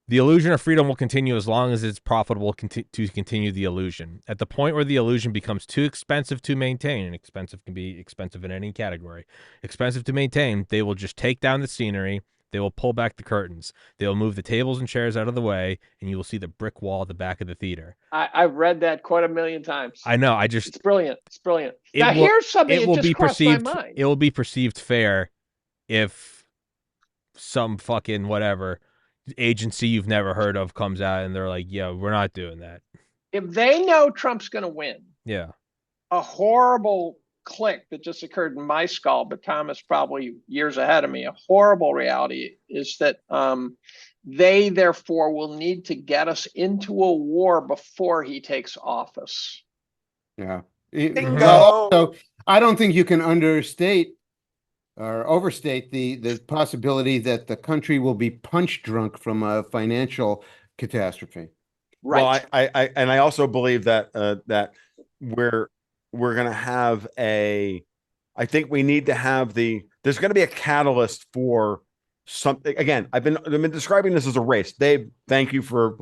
The illusion of freedom will continue as long as it's profitable to continue the illusion. At the point where the illusion becomes too expensive to maintain, and expensive can be expensive in any category, expensive to maintain, they will just take down the scenery. They will pull back the curtains. They will move the tables and chairs out of the way, and you will see the brick wall at the back of the theater. I've read that quite a million times. I know. It's brilliant. It's brilliant. Now, here's something that just crossed my mind. It will be perceived fair if some fucking whatever agency you've never heard of comes out and they're like, yeah, we're not doing that. If they know Trump's going to win, yeah, a horrible click that just occurred in my skull, but Thomas probably years ahead of me, a horrible reality is that they therefore will need to get us into a war before he takes office. Yeah. So I don't think you can understate or overstate the possibility that the country will be punch drunk from a financial catastrophe. Right. Well, I also believe that that we're going to have I think we need to have there's going to be a catalyst for something. Again, I've been describing this as a race. Dave, thank you for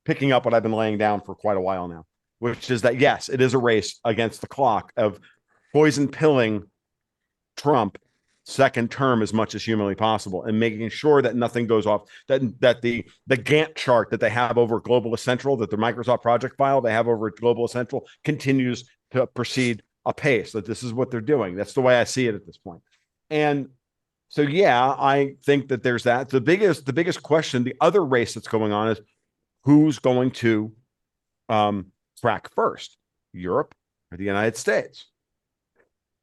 picking up what I've been laying down for quite a while now, which is that, yes, it is a race against the clock of poison pilling Trump second term as much as humanly possible, and making sure that nothing goes off, that the Gantt chart that they have over Global Essential, that the Microsoft project file they have over Global Essential continues to proceed apace, that this is what they're doing. That's the way I see it at this point. And so, yeah, I think that there's that. The biggest question, the other race that's going on is who's going to crack first, Europe or the United States?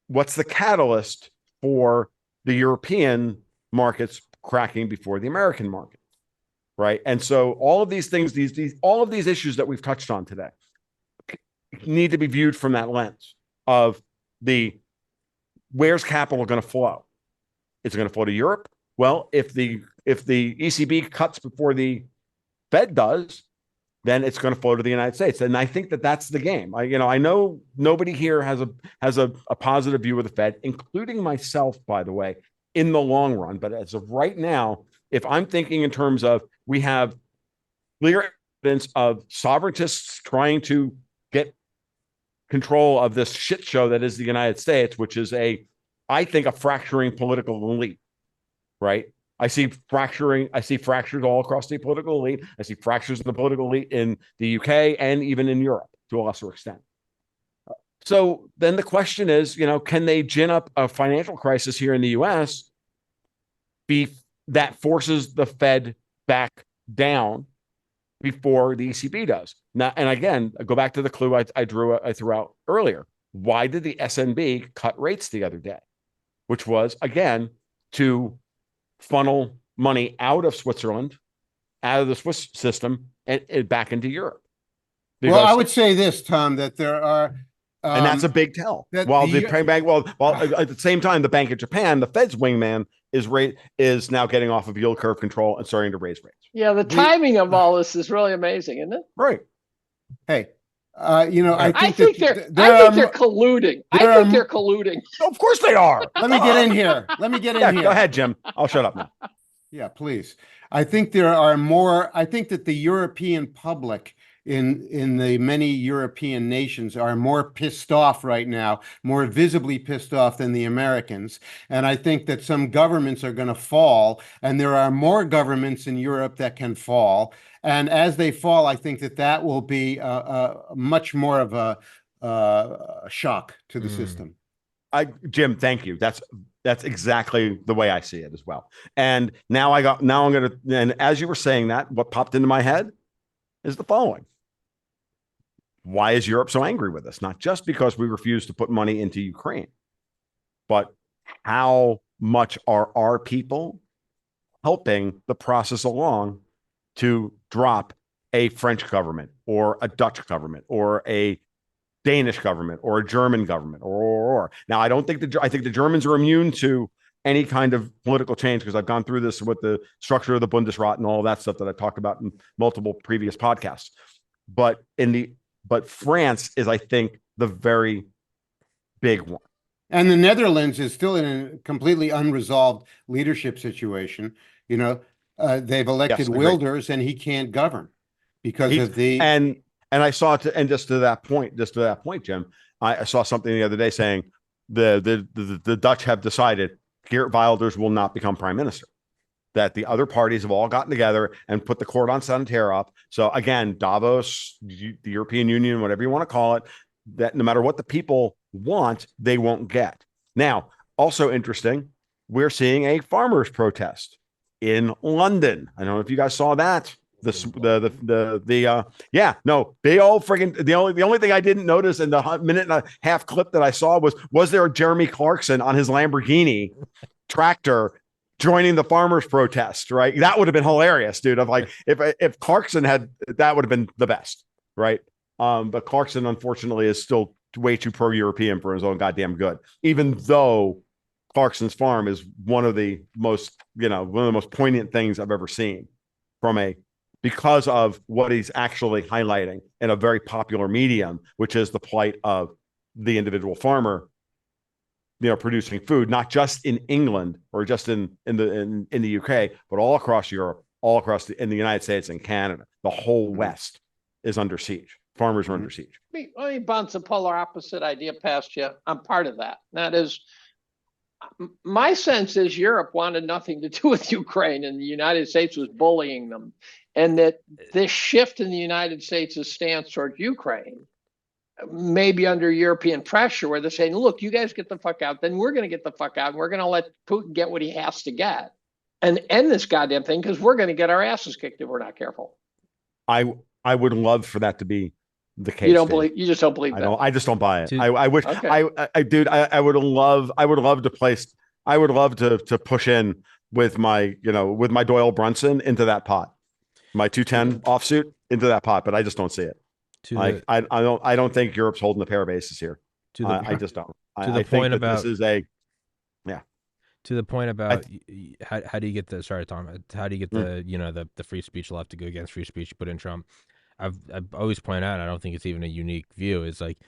What's the catalyst for the European markets cracking before the American market, right? And so all of these things, all of these issues that we've touched on today need to be viewed from that lens of where's capital going to flow? Is it going to flow to Europe? Well, if the ECB cuts before the Fed does, then it's going to flow to the United States. And I think that that's the game. I know nobody here has a positive view of the Fed, including myself, by the way, in the long run. But as of right now, if I'm thinking in terms of we have clear evidence of sovereigntists trying to get control of this shit show that is the United States, which is I think a fracturing political elite, right? I see fractures all across the political elite. I see fractures in the political elite in the UK and even in Europe to a lesser extent. So then the question is, can they gin up a financial crisis here in the US that forces the Fed back down before the ECB does? Now, and again, I go back to the clue I threw out earlier. Why did the SNB cut rates the other day? Which was, again, to funnel money out of Switzerland, out of the Swiss system, and back into Europe. Well, I would say this, Tom, that there are, and that's a big tell. While at the same time, the Bank of Japan, the Fed's wingman, is now getting off of yield curve control and starting to raise rates. Yeah, the timing of all this is really amazing, isn't it? Right. Hey, I think they're colluding. I think they're colluding. Of course they are. Let me get in here. Go ahead, Jim. I'll shut up now. Yeah, please. I think there are more. I think that the European public in the many European nations are more pissed off right now, more visibly pissed off than the Americans. And I think that some governments are going to fall, and there are more governments in Europe that can fall. And as they fall, I think that will be much more of a shock to the system. Jim, thank you. That's exactly the way I see it as well. And now and as you were saying that, what popped into my head is the following. Why is Europe so angry with us? Not just because we refuse to put money into Ukraine, but how much are our people helping the process along to drop a French government or a Dutch government or a Danish government or a German government or. Now, I think the Germans are immune to any kind of political change because I've gone through this with the structure of the Bundesrat and all that stuff that I've talked about in multiple previous podcasts. But France is, I think, the very big one. And the Netherlands is still in a completely unresolved leadership situation. They've elected Wilders, and he can't govern because of the and I saw just to that point, Jim. I saw something the other day saying the Dutch have decided Geert Wilders will not become prime minister. That the other parties have all gotten together and put the cordon sanitaire up. So again, Davos, the European Union, whatever you want to call it, that no matter what the people want, they won't get. Now, also interesting, we're seeing a farmers' protest in London. I don't know if you guys saw that. The only thing I didn't notice in the minute and a half clip that I saw was there a Jeremy Clarkson on his Lamborghini tractor joining the farmers protest, right? That would have been hilarious, dude. Of like if Clarkson had, that would have been the best, right? But Clarkson unfortunately is still way too pro-European for his own goddamn good, even though Clarkson's farm is one of the most poignant things I've ever seen because of what he's actually highlighting in a very popular medium, which is the plight of the individual farmer, producing food, not just in England or just in the UK, but all across Europe, all across in the United States and Canada. The whole West is under siege. Farmers are under siege. Let me bounce a polar opposite idea past you. I'm part of that. That is, My sense is Europe wanted nothing to do with Ukraine, and the United States was bullying them, and that this shift in the United States' stance toward Ukraine, maybe under European pressure, where they're saying, "Look, you guys get the fuck out, then we're going to get the fuck out, and we're going to let Putin get what he has to get, and end this goddamn thing because we're going to get our asses kicked if we're not careful." I would love for that to be the case. You don't believe? You just don't believe that? I just don't buy it. To- I wish. Okay. Dude. I would love to place. I would love to push in with my Doyle Brunson into that pot, my 210 offsuit into that pot, but I just don't see it. I don't think Europe's holding a pair of aces here. I just don't. I think that this is a. To the point about how do you get the Tom? How do you get the free speech left to go against free speech? You put in Trump. I've always pointed out, I don't think it's even a unique view. It's like,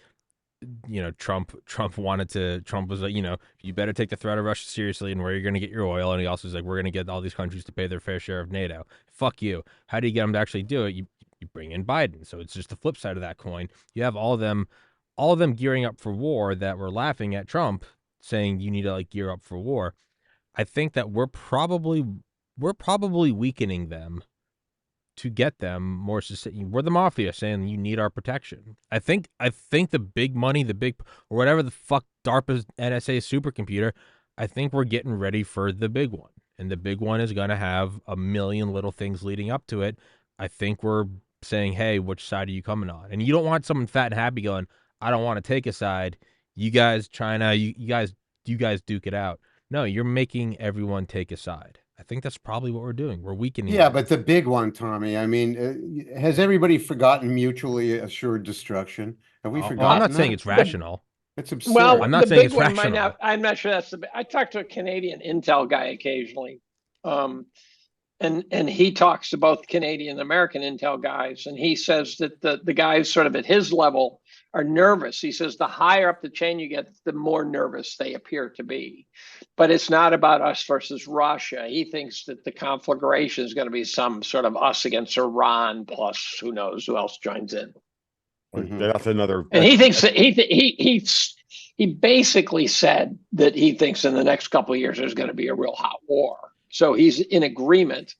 Trump was like, you better take the threat of Russia seriously and where you're going to get your oil. And he also was like, we're going to get all these countries to pay their fair share of NATO. Fuck you. How do you get them to actually do it? You bring in Biden. So it's just the flip side of that coin. You have all of them gearing up for war that were laughing at Trump, saying you need to gear up for war. I think that we're probably weakening them to get them more. We're the mafia saying you need our protection. I think the big money, or whatever the fuck DARPA's NSA supercomputer, I think we're getting ready for the big one, and the big one is going to have a million little things leading up to it. I think we're saying, hey, which side are you coming on? And you don't want someone fat and happy going, I don't want to take a side. You guys, China, you guys duke it out. No, you're making everyone take a side. I think that's probably what we're doing. We're weakening. Yeah, but the big one, Tommy, I mean, has everybody forgotten mutually assured destruction? Have we forgotten I'm not that? saying it's rational. It's absurd. Well, I'm not the saying big it's one might rational. not. I'm not sure that's I talk to a Canadian intel guy occasionally, and he talks to both Canadian and American intel guys, and he says that the guys sort of at his level are nervous. He says the higher up the chain you get, the more nervous they appear to be. But it's not about us versus Russia. He thinks that the conflagration is going to be some sort of us against Iran, plus who knows who else joins in. That's another. And he thinks that he basically said that he thinks in the next couple of years there's going to be a real hot war. So he's in agreement,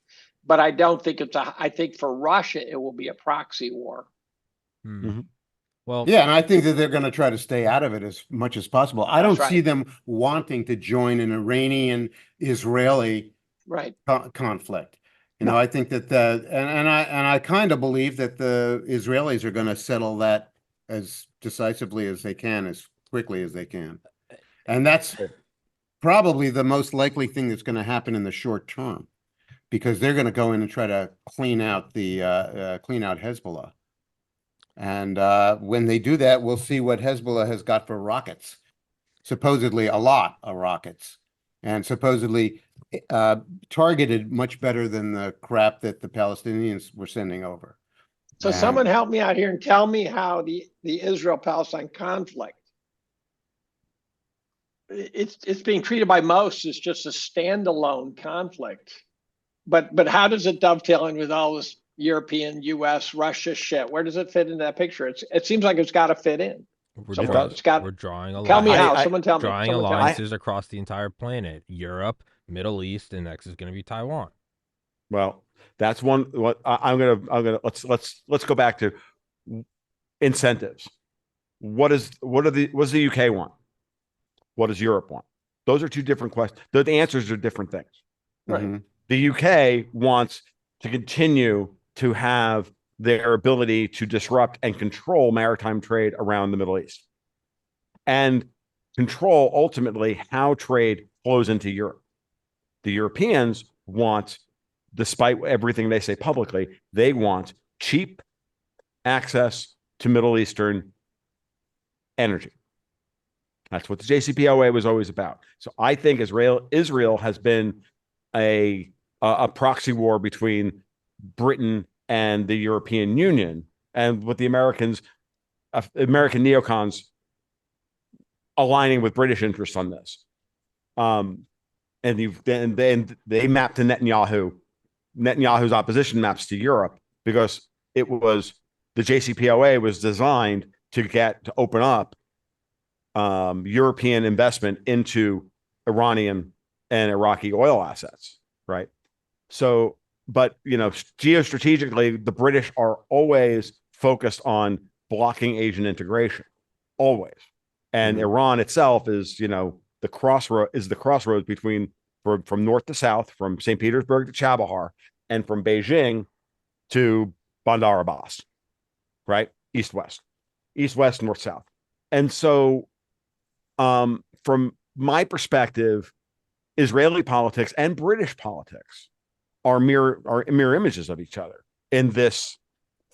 but I don't think I think for Russia it will be a proxy war. Mm-hmm. Well, yeah, and I think that they're going to try to stay out of it as much as possible. I don't see them wanting to join an Iranian-Israeli conflict. I think that and I kind of believe that the Israelis are going to settle that as decisively as they can, as quickly as they can, and that's probably the most likely thing that's going to happen in the short term, because they're going to go in and try to clean out Hezbollah. And when they do that, we'll see what Hezbollah has got for rockets. Supposedly a lot of rockets, and supposedly targeted much better than the crap that the Palestinians were sending over. So someone help me out here and tell me how the Israel-Palestine conflict, it's being treated by most as just a standalone conflict. But how does it dovetail in with all this European, US, Russia shit? Where does it fit into that picture? It seems like it's got to fit in. We're drawing Tell me how. Someone tell me. Drawing alliances across the entire planet: Europe, Middle East, and next is going to be Taiwan. Well, that's one. What I'm gonna let's go back to incentives. What does the UK want? What does Europe want? Those are two different questions. The answers are different things. Right. Mm-hmm. The UK wants to continue to have their ability to disrupt and control maritime trade around the Middle East, and control ultimately how trade flows into Europe. The Europeans want, despite everything they say publicly, they want cheap access to Middle Eastern energy. That's what the JCPOA was always about. So I think Israel has been a proxy war between Britain and the European Union, and with the American neocons aligning with British interests on this. And they mapped to Netanyahu. Netanyahu's opposition maps to Europe, because it was the JCPOA was designed to open up European investment into Iranian and Iraqi oil assets, right? So, but geostrategically, the British are always focused on blocking Asian integration, always. And Iran itself is, the crossroads between from north to south, from St. Petersburg to Chabahar, and from Beijing to Bandar Abbas, right? East west, north south. And so, from my perspective, Israeli politics and British politics are mirror images of each other in this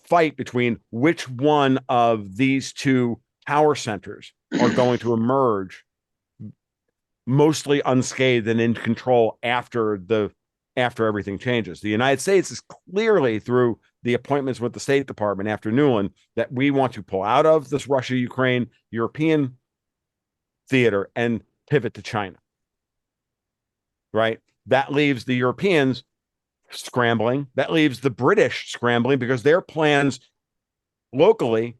fight between which one of these two power centers are going to emerge mostly unscathed and in control after everything changes. The United States is clearly, through the appointments with the State Department after Nuland, that we want to pull out of this Russia-Ukraine European theater and pivot to China. Right? That leaves the Europeans scrambling. That leaves the British scrambling because their plans locally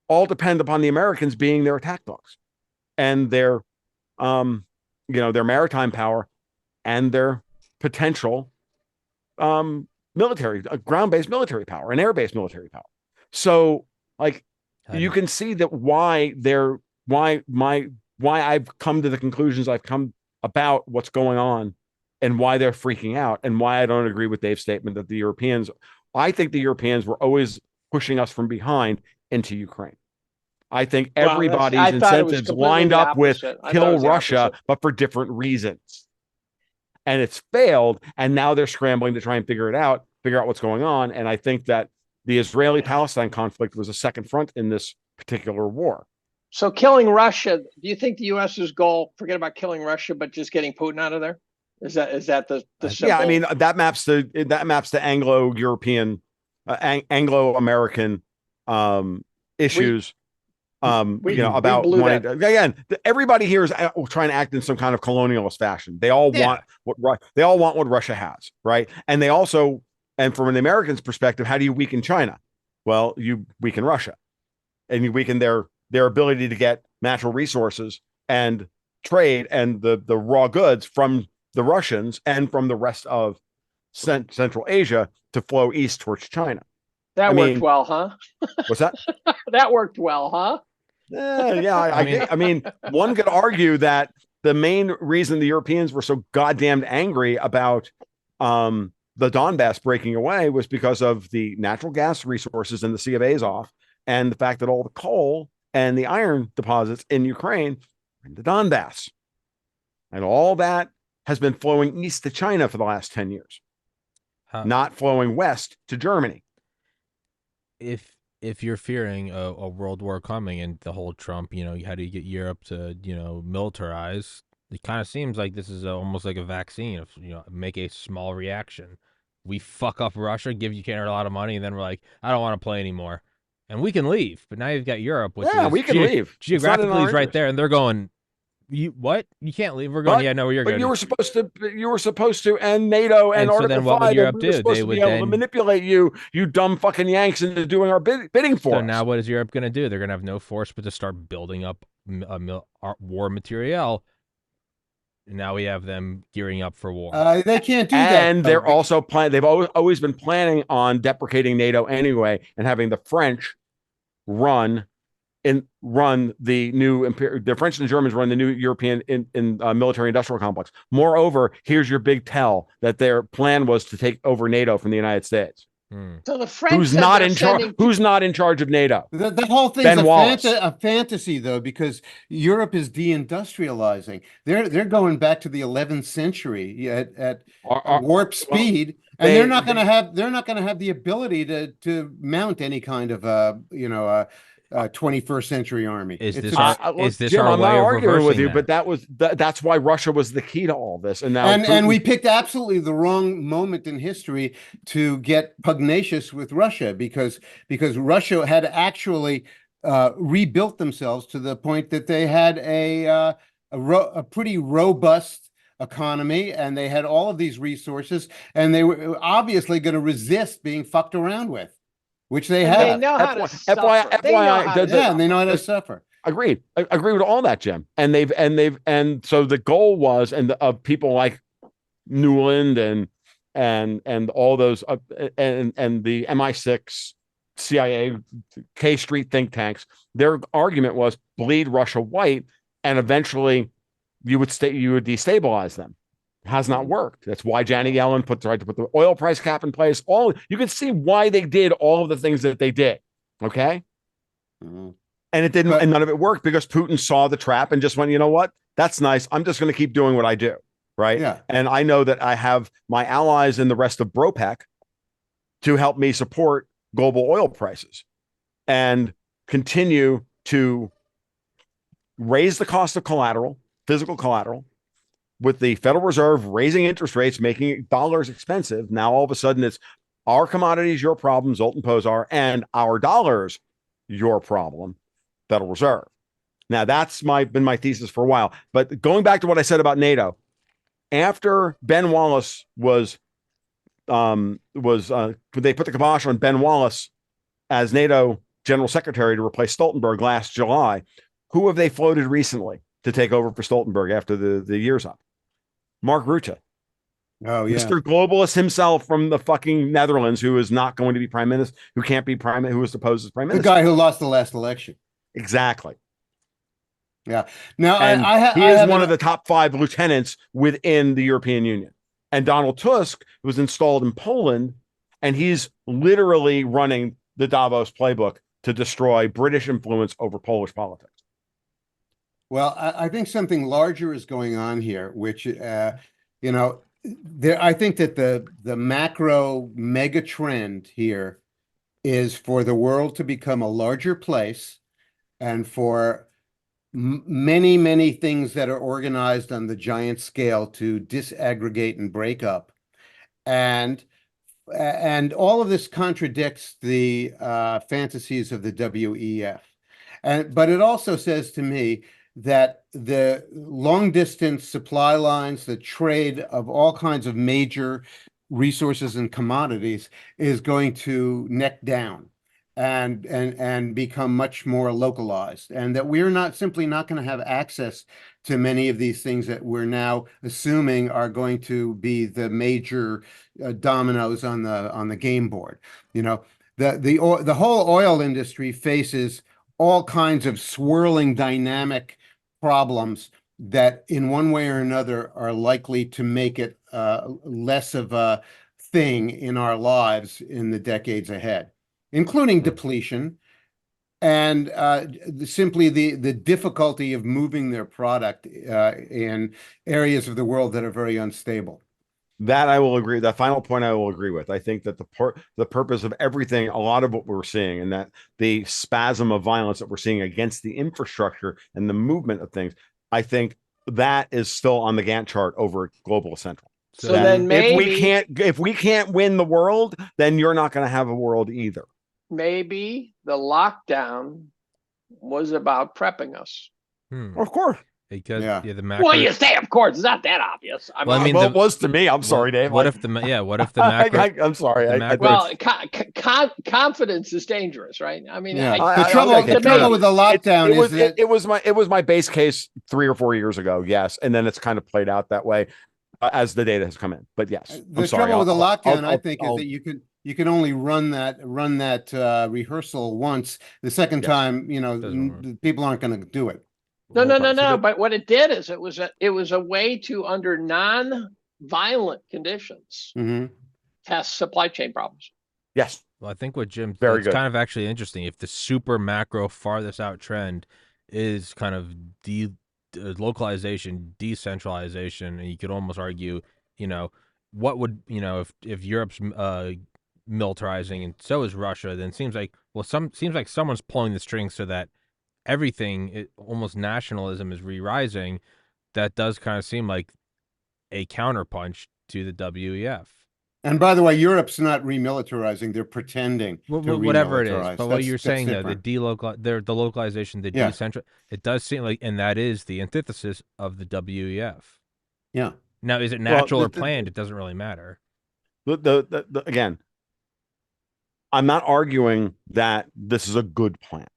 all depend upon the Americans being their attack dogs and their maritime power and their potential military, ground-based military power and air-based military power. So, you can see that why I've come to the conclusions I've come about what's going on and why they're freaking out and why I don't agree with Dave's statement that I think the Europeans were always pushing us from behind into Ukraine. I think everybody's incentives lined up with kill Russia, but for different reasons. And it's failed. And now they're scrambling to try and figure out what's going on. And I think that the Israeli-Palestine conflict was a second front in this particular war. So killing Russia, do you think the U.S.'s goal, forget about killing Russia, but just getting Putin out of there? Is that the simple? Yeah, I mean, that maps to Anglo-European, Anglo-American issues. About wanting to, again, everybody here is trying to act in some kind of colonialist fashion. They all want what Russia has, right? And they also, and from an American's perspective, how do you weaken China? Well, you weaken Russia, and you weaken their ability to get natural resources and trade and the raw goods from the Russians and from the rest of Central Asia to flow east towards China. That worked well, huh? What's that? That worked well, huh? I mean, one could argue that the main reason the Europeans were so goddamn angry about the Donbass breaking away was because of the natural gas resources in the Sea of Azov and the fact that all the coal and the iron deposits in Ukraine are in the Donbass. And all that has been flowing east to China for the last 10 years, not flowing west to Germany. If you're fearing a world war coming and the whole Trump, how do you get Europe to, militarize? It kind of seems like this is almost like a vaccine of, make a small reaction. We fuck up Russia, give Canada a lot of money, and then we're like, I don't want to play anymore. And we can leave. But now you've got Europe, which we can leave. Geographically is right there. And they're going, what? You can't leave. We're going, where you're going. But you were supposed to end NATO and Article 5. So then what would Europe do? They would be able to manipulate you dumb fucking Yanks, into doing our bidding for us. So now what is Europe going to do? They're going to have no force but to start building up war materiel. Now we have them gearing up for war. They can't do that. And they're also they've always been planning on deprecating NATO anyway and having the French run the French and the Germans run the new European military industrial complex. Moreover, here's your big tell that their plan was to take over NATO from the United States. So the French, who's not in charge of NATO? The whole thing's a fantasy, though, because Europe is deindustrializing. They're going back to the 11th century at warp speed, and they're not going to have the ability to mount any kind of 21st century army. Is this Jim, our I'm way not of arguing with you, that? but that's why Russia was the key to all this. And now and we picked absolutely the wrong moment in history to get pugnacious with Russia because Russia had actually rebuilt themselves to the point that they had a pretty robust economy, and they had all of these resources, and they were obviously going to resist being fucked around with. Which they have. They know how to suffer. FYI, and they know how to suffer. Agreed. I agree with all that, Jim. And so the goal was, and of people like Newland and all those and the MI6, CIA, K Street think tanks, their argument was bleed Russia white, and eventually you would destabilize them. Has not worked. That's why Janet Yellen tried to put the oil price cap in place. You can see why they did all of the things that they did. Okay. Mm-hmm. And it didn't, and none of it worked because Putin saw the trap and just went, you know what? That's nice. I'm just going to keep doing what I do. Right. Yeah. And I know that I have my allies in the rest of BROPEC to help me support global oil prices and continue to raise the cost of collateral, physical collateral, with the Federal Reserve raising interest rates, making dollars expensive. Now, all of a sudden, it's our commodities, your problem, Zoltan Pozar, and our dollars, your problem, Federal Reserve. Now, that's been my thesis for a while. But going back to what I said about NATO, after Ben Wallace they put the kibosh on Ben Wallace as NATO General Secretary to replace Stoltenberg last July, who have they floated recently to take over for Stoltenberg after the year's up? Mark Rutte. Oh, yeah. Mr. Globalist himself from the fucking Netherlands, who is not going to be prime minister, who can't be who was supposed as prime minister. The guy who lost the last election. Exactly. Yeah. Now, he is one of the top 5 lieutenants within the European Union. And Donald Tusk was installed in Poland, and he's literally running the Davos playbook to destroy British influence over Polish politics. Well, I think something larger is going on here, which, I think that the macro mega trend here is for the world to become a larger place, and for many, many things that are organized on the giant scale to disaggregate and break up. And all of this contradicts the fantasies of the WEF. But it also says to me that the long distance supply lines, the trade of all kinds of major resources and commodities is going to neck down and become much more localized, and that we're simply not going to have access to many of these things that we're now assuming are going to be the major dominoes on the game board. The whole oil industry faces all kinds of swirling dynamic problems that in one way or another are likely to make it less of a thing in our lives in the decades ahead, including depletion and simply the difficulty of moving their product in areas of the world that are very unstable. That I will agree. That final point I will agree with. I think that the purpose of everything, a lot of what we're seeing, and that the spasm of violence that we're seeing against the infrastructure and the movement of things, I think that is still on the Gantt chart over at Global Central. So then maybe if we can't win the world, then you're not going to have a world either. Maybe the lockdown was about prepping us. Of course. Because the macro. Well, you say, of course, it's not that obvious. I mean, it was to me. I'm sorry, Dave. What if the macro? I'm sorry. Well, confidence is dangerous, right? I mean, the trouble with the lockdown is that it was my base case 3 or 4 years ago. Yes, and then it's kind of played out that way as the data has come in. But yes, the trouble with the lockdown, I think, is that you can only run that rehearsal once. The second time, people aren't going to do it. No. But what it did is it was a way to, under non-violent conditions, test supply chain problems. Yes. Well, I think what Jim very good. Kind of actually interesting. If the super macro farthest out trend is kind of localization, decentralization, and you could almost argue, what would if Europe's militarizing and so is Russia, then seems like someone's pulling the strings so that everything, almost nationalism is re-rising. That does kind of seem like a counterpunch to the WEF. And by the way, Europe's not remilitarizing; they're pretending to whatever it remilitarize. is. But what you're saying, the localization, the decentral, it does seem like, and that is the antithesis of the WEF. Yeah. Now, is it natural or planned? It doesn't really matter. Again, I'm not arguing that this is a good plan.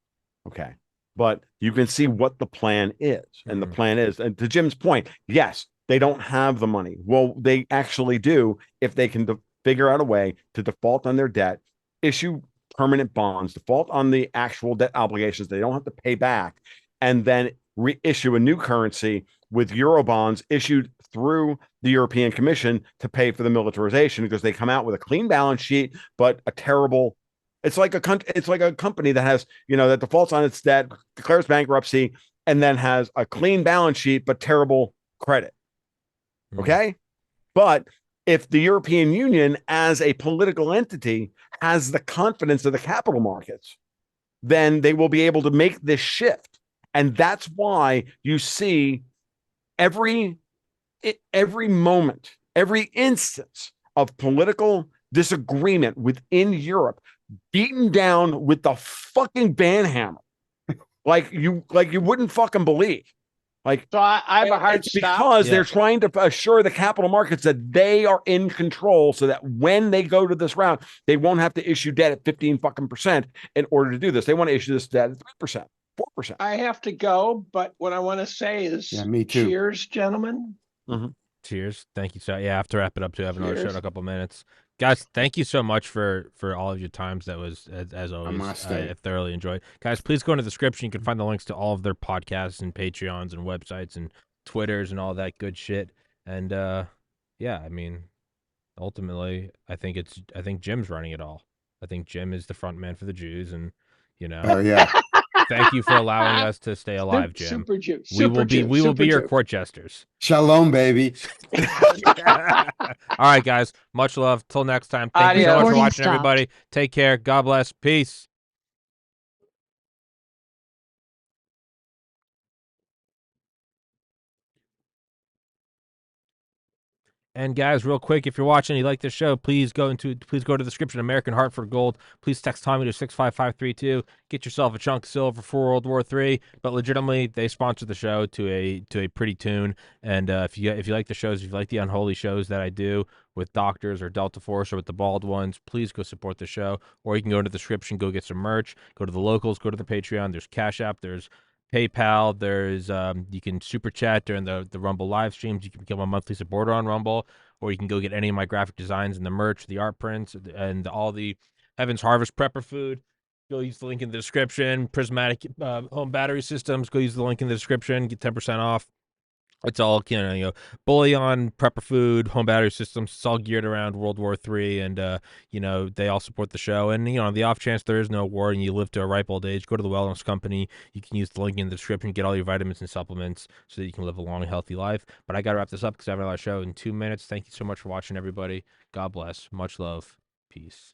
Okay. but you can see what the plan is. And the plan is, and to Jim's point, yes, they don't have the money. Well, they actually do if they can figure out a way to default on their debt, issue permanent bonds, default on the actual debt obligations they don't have to pay back, and then reissue a new currency with euro bonds issued through the European Commission to pay for the militarization, because they come out with a clean balance sheet, but a terrible. It's like a company that has, that defaults on its debt, declares bankruptcy, and then has a clean balance sheet but terrible credit. Okay? But if the European Union as a political entity has the confidence of the capital markets, then they will be able to make this shift. And that's why you see every moment, every instance of political disagreement within Europe beaten down with the fucking ban hammer, like you wouldn't fucking believe. Like, so I have a hard stop because they're trying to assure the capital markets that they are in control, so that when they go to this round, they won't have to issue debt at 15% in order to do this. They want to issue this debt at 3%, 4%. I have to go, but what I want to say is, me too. Cheers, gentlemen. Cheers. Thank you. So I have to wrap it up too. I have another show in a couple of minutes. Guys, thank you so much for all of your times. That was, as always, I thoroughly enjoyed. Guys, please go in the description. You can find the links to all of their podcasts and Patreons and websites and Twitters and all that good shit. And yeah, I mean, ultimately, I think Jim's running it all. I think Jim is the front man for the Jews, and Oh yeah. Thank you for allowing us to stay alive, Jim. Super Jew. We will be your court jesters. Shalom, baby. All right, guys. Much love. Till next time. Thank you so much for watching, everybody. Take care. God bless. Peace. And guys, real quick, if you're watching and you like this show, please go to the description. American Hartford Gold. Please text Tommy to 65532. Get yourself a chunk of silver for World War III. But legitimately, they sponsor the show to a pretty tune. And if you like the shows, if you like the unholy shows that I do with doctors or Delta Force or with the bald ones, please go support the show. Or you can go into the description, go get some merch, go to the locals, go to the Patreon. There's Cash App. There's PayPal. There's you can super chat during the Rumble live streams. You can become a monthly supporter on Rumble, or you can go get any of my graphic designs and the merch, the art prints, and all the Heaven's Harvest prepper food. Go use the link in the description. Prismatic home battery systems. Go use the link in the description. Get 10% off. It's all, Bullion, prepper food, home battery systems. It's all geared around World War III, and, they all support the show. And, on the off chance there is no war and you live to a ripe old age, go to the wellness company. You can use the link in the description, get all your vitamins and supplements so that you can live a long and healthy life. But I got to wrap this up because I have another show in 2 minutes. Thank you so much for watching, everybody. God bless. Much love. Peace.